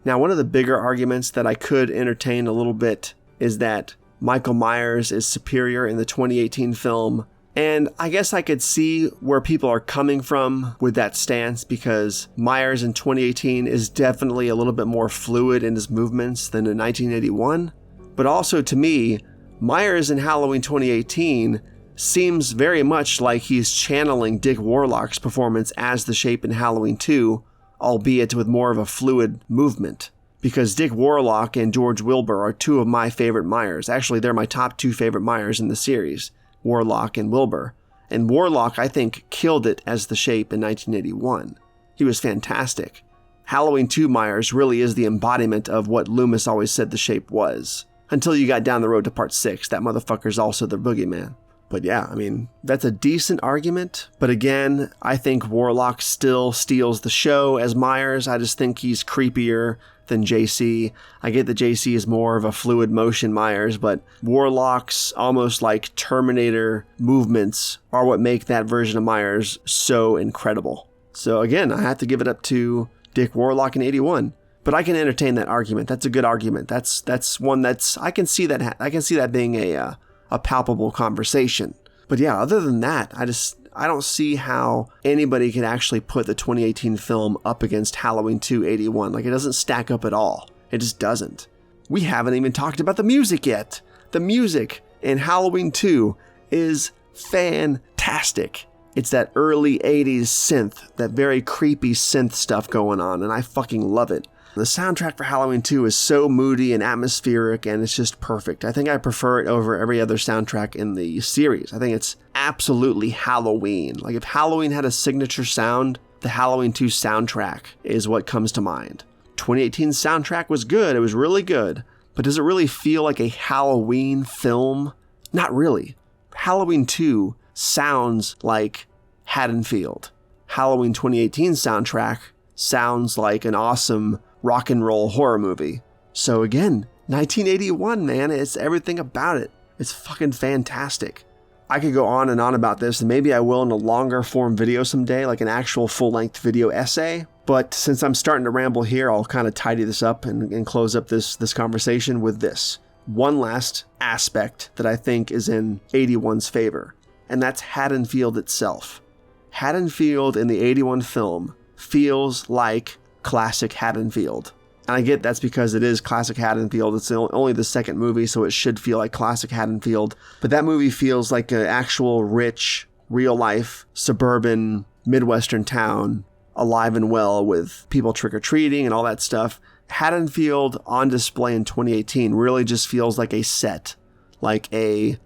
Now, one of the bigger arguments that I could entertain a little bit is that Michael Myers is superior in the 2018 film, and I guess I could see where people are coming from with that stance, because Myers in 2018 is definitely a little bit more fluid in his movements than in 1981, but also to me, Myers in Halloween 2018 seems very much like he's channeling Dick Warlock's performance as the Shape in Halloween 2, albeit with more of a fluid movement. Because Dick Warlock and George Wilbur are two of my favorite Myers. Actually, they're my top two favorite Myers in the series, Warlock and Wilbur. And Warlock, I think, killed it as the Shape in 1981. He was fantastic. Halloween 2 Myers really is the embodiment of what Loomis always said the Shape was. Until you got down the road to part 6, that motherfucker's also the boogeyman. But yeah, I mean, that's a decent argument. But again, I think Warlock still steals the show as Myers. I just think he's creepier than JC. I get that JC is more of a fluid motion Myers, but Warlock's almost like Terminator movements are what make that version of Myers so incredible. So again, I have to give it up to Dick Warlock in 81. But I can entertain that argument. That's a good argument. That's one that's I can see that being a palpable conversation. But yeah, other than that, I don't see how anybody could actually put the 2018 film up against Halloween 2 81. Like, it doesn't stack up at all. It just doesn't. We haven't even talked about the music yet. The music in Halloween 2 is fantastic. It's that early 80s synth, that very creepy synth stuff going on, and I fucking love it. The soundtrack for Halloween 2 is so moody and atmospheric, and it's just perfect. I think I prefer it over every other soundtrack in the series. I think it's absolutely Halloween. Like, if Halloween had a signature sound, the Halloween 2 soundtrack is what comes to mind. 2018's soundtrack was good. It was really good. But does it really feel like a Halloween film? Not really. Halloween 2 sounds like Haddonfield. Halloween 2018 soundtrack sounds like an awesome rock and roll horror movie. So again, 1981, man, it's everything about it. It's fucking fantastic. I could go on and on about this, and maybe I will in a longer form video someday, like an actual full-length video essay. But since I'm starting to ramble here, I'll kind of tidy this up and close up this conversation with this. One last aspect that I think is in 81's favor, and that's Haddonfield itself. Haddonfield in the 81 film feels like classic Haddonfield. And I get that's because it is classic Haddonfield. It's only the second movie, so it should feel like classic Haddonfield. But that movie feels like an actual rich, real-life, suburban, Midwestern town, alive and well with people trick-or-treating and all that stuff. Haddonfield on display in 2018 really just feels like a set, like a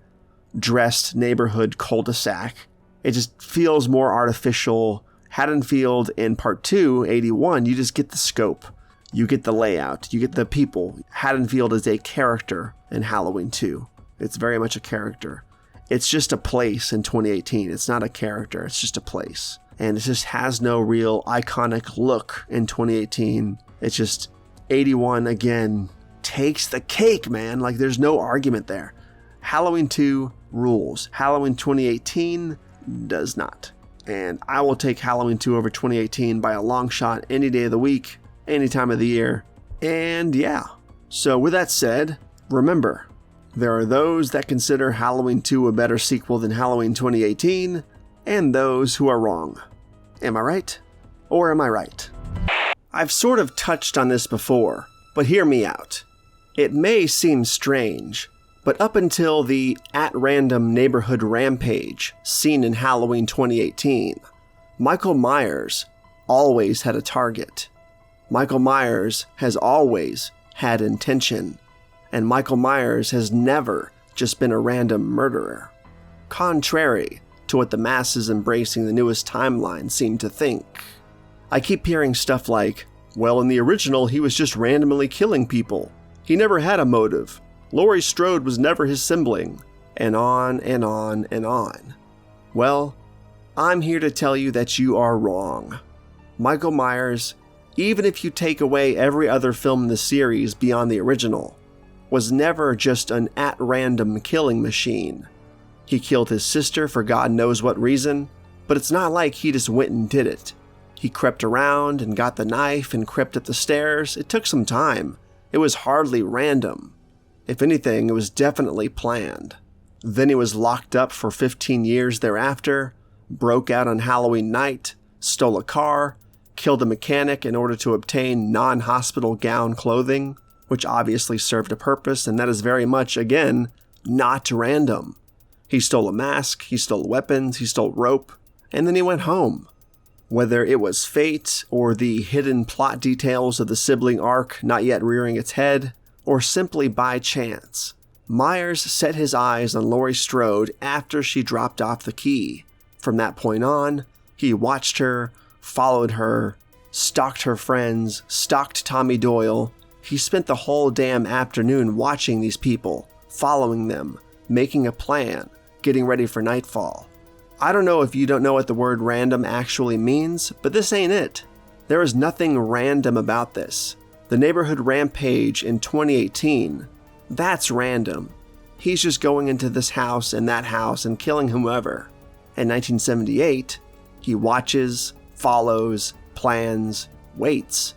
dressed neighborhood cul-de-sac. It just feels more artificial. Haddonfield in Part 2, 81, you just get the scope. You get the layout. You get the people. Haddonfield is a character in Halloween 2. It's very much a character. It's just a place in 2018. It's not a character. It's just a place. And it just has no real iconic look in 2018. It's just 81, again, takes the cake, man. Like, there's no argument there. Halloween 2 rules. Halloween 2018 does not. And I will take Halloween 2 over 2018 by a long shot any day of the week, any time of the year. And yeah. So with that said, remember, there are those that consider Halloween 2 a better sequel than Halloween 2018, and those who are wrong. Am I right? Or am I right? I've sort of touched on this before, but hear me out. It may seem strange, but up until the at-random neighborhood rampage seen in Halloween 2018, Michael Myers always had a target. Michael Myers has always had intention, and Michael Myers has never just been a random murderer. Contrary to what the masses embracing the newest timeline seem to think. I keep hearing stuff like, well, in the original, he was just randomly killing people. He never had a motive. Laurie Strode was never his sibling. And on and on and on. Well, I'm here to tell you that you are wrong. Michael Myers, even if you take away every other film in the series beyond the original, was never just an at-random killing machine. He killed his sister for God knows what reason, but it's not like he just went and did it. He crept around and got the knife and crept up the stairs. It took some time. It was hardly random. If anything, it was definitely planned. Then he was locked up for 15 years thereafter, broke out on Halloween night, stole a car, killed a mechanic in order to obtain non-hospital gown clothing, which obviously served a purpose, and that is very much, again, not random. He stole a mask, he stole weapons, he stole rope, and then he went home. Whether it was fate, or the hidden plot details of the sibling arc not yet rearing its head, or simply by chance, Myers set his eyes on Laurie Strode after she dropped off the key. From that point on, he watched her, followed her, stalked her friends, stalked Tommy Doyle. He spent the whole damn afternoon watching these people, following them, making a plan, getting ready for nightfall. I don't know if you don't know what the word random actually means, but this ain't it. There is nothing random about this. The neighborhood rampage in 2018, that's random. He's just going into this house and that house and killing whoever. In 1978, he watches, follows, plans, waits.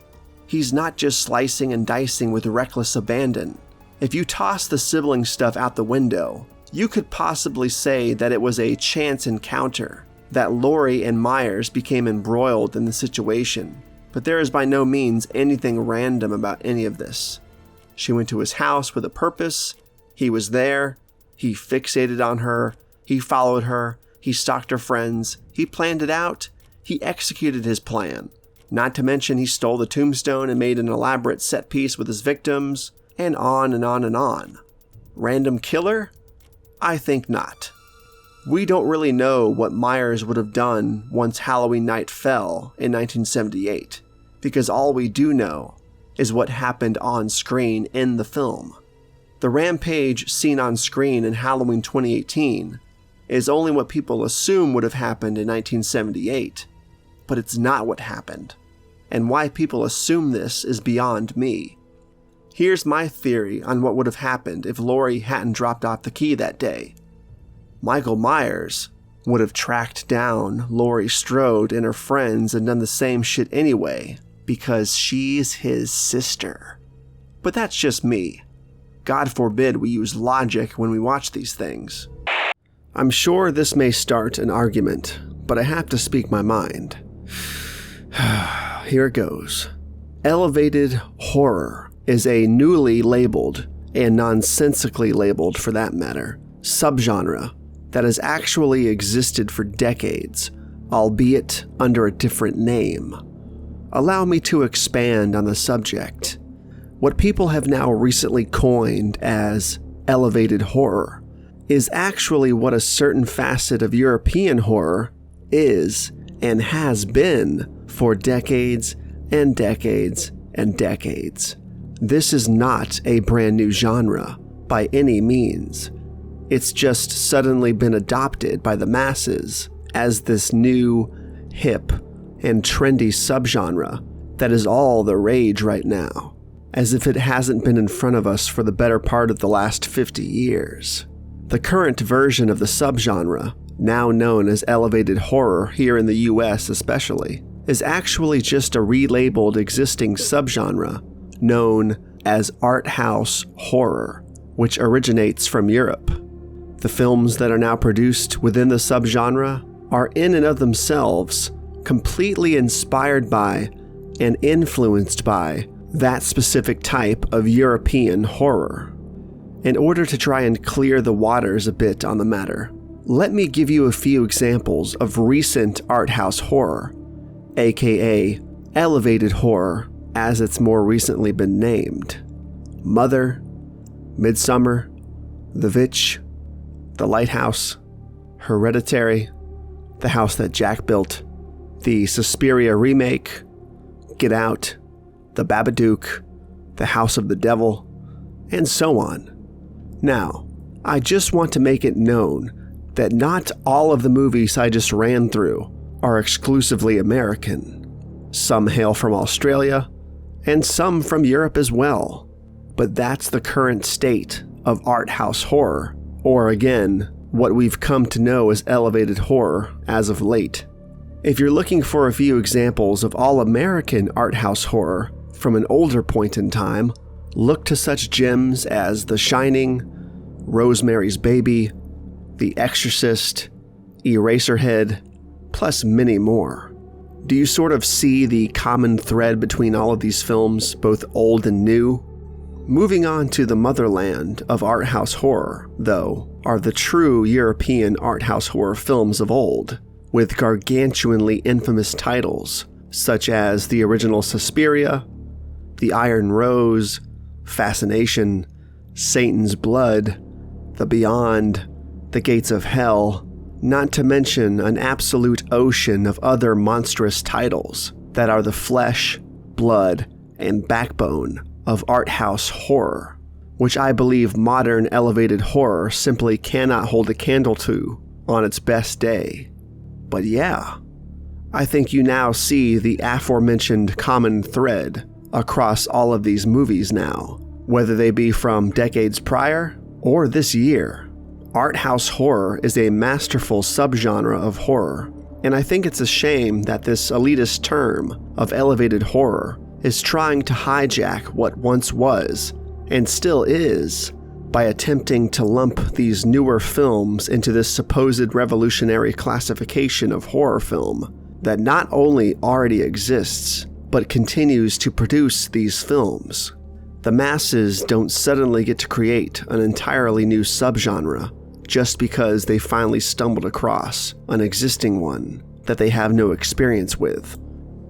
He's not just slicing and dicing with reckless abandon. If you toss the sibling stuff out the window, you could possibly say that it was a chance encounter, that Laurie and Myers became embroiled in the situation. But there is by no means anything random about any of this. She went to his house with a purpose. He was there. He fixated on her. He followed her. He stalked her friends. He planned it out. He executed his plan. Not to mention he stole the tombstone and made an elaborate set piece with his victims, and on and on and on. Random killer? I think not. We don't really know what Myers would have done once Halloween night fell in 1978, because all we do know is what happened on screen in the film. The rampage seen on screen in Halloween 2018 is only what people assume would have happened in 1978. but it's not what happened. And why people assume this is beyond me. Here's my theory on what would have happened if Laurie hadn't dropped off the key that day. Michael Myers would have tracked down Laurie Strode and her friends and done the same shit anyway, because she's his sister. But that's just me. God forbid we use logic when we watch these things. I'm sure this may start an argument, but I have to speak my mind. Here it goes. Elevated horror is a newly labeled, and nonsensically labeled for that matter, subgenre that has actually existed for decades, albeit under a different name. Allow me to expand on the subject. What people have now recently coined as elevated horror is actually what a certain facet of European horror is and has been for decades and decades and decades. This is not a brand new genre by any means. It's just suddenly been adopted by the masses as this new, hip, and trendy subgenre that is all the rage right now, as if it hasn't been in front of us for the better part of the last 50 years. The current version of the subgenre, now known as elevated horror here in the US especially, is actually just a relabeled existing subgenre known as art house horror, which originates from Europe. The films that are now produced within the subgenre are in and of themselves completely inspired by and influenced by that specific type of European horror. In order to try and clear the waters a bit on the matter, let me give you a few examples of recent art house horror, aka elevated horror as it's more recently been named. Mother, Midsummer, The Witch, The Lighthouse, Hereditary, The House That Jack Built, the Suspiria remake, Get Out, The Babadook, The House of the Devil, and so on. Now, I just want to make it known that not all of the movies I just ran through are exclusively American. Some hail from Australia, and some from Europe as well. But that's the current state of art house horror, or again, what we've come to know as elevated horror as of late. If you're looking for a few examples of all-American art house horror from an older point in time, look to such gems as The Shining, Rosemary's Baby, The Exorcist, Eraserhead, plus many more. Do you sort of see the common thread between all of these films, both old and new? Moving on to the motherland of art house horror, though, are the true European art house horror films of old, with gargantuanly infamous titles such as the original Suspiria, The Iron Rose, Fascination, Satan's Blood, The Beyond, The Gates of Hell, not to mention an absolute ocean of other monstrous titles that are the flesh, blood, and backbone of art house horror, which I believe modern elevated horror simply cannot hold a candle to on its best day. But yeah, I think you now see the aforementioned common thread across all of these movies now, whether they be from decades prior or this year. Art house horror is a masterful subgenre of horror, and I think it's a shame that this elitist term of elevated horror is trying to hijack what once was, and still is, by attempting to lump these newer films into this supposed revolutionary classification of horror film that not only already exists, but continues to produce these films. The masses don't suddenly get to create an entirely new subgenre just because they finally stumbled across an existing one that they have no experience with.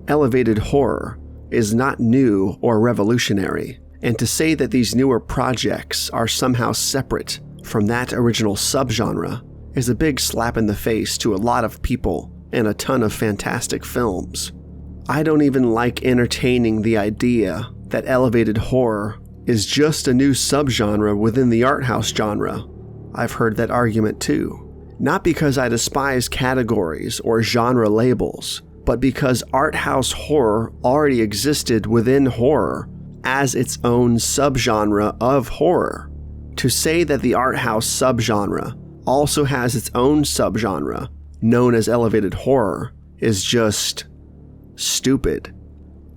Elevated horror is not new or revolutionary, and to say that these newer projects are somehow separate from that original subgenre is a big slap in the face to a lot of people and a ton of fantastic films. I don't even like entertaining the idea that elevated horror is just a new subgenre within the art house genre. I've heard that argument too. Not because I despise categories or genre labels, but because art house horror already existed within horror as its own subgenre of horror. To say that the art house subgenre also has its own subgenre, known as elevated horror, is just stupid.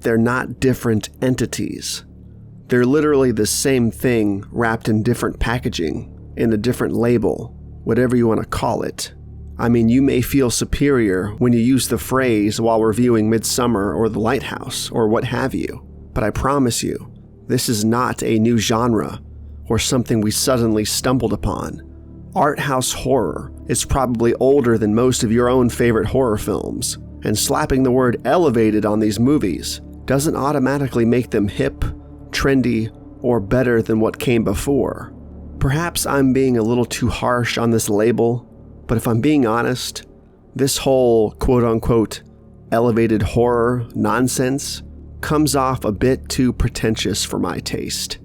They're not different entities. They're literally the same thing wrapped in different packaging, in a different label, whatever you want to call it. I mean, you may feel superior when you use the phrase while reviewing Midsommar or The Lighthouse or what have you, but I promise you, this is not a new genre or something we suddenly stumbled upon. Art house horror is probably older than most of your own favorite horror films, and slapping the word elevated on these movies doesn't automatically make them hip, trendy, or better than what came before. Perhaps I'm being a little too harsh on this label, but if I'm being honest, this whole quote-unquote elevated horror nonsense comes off a bit too pretentious for my taste.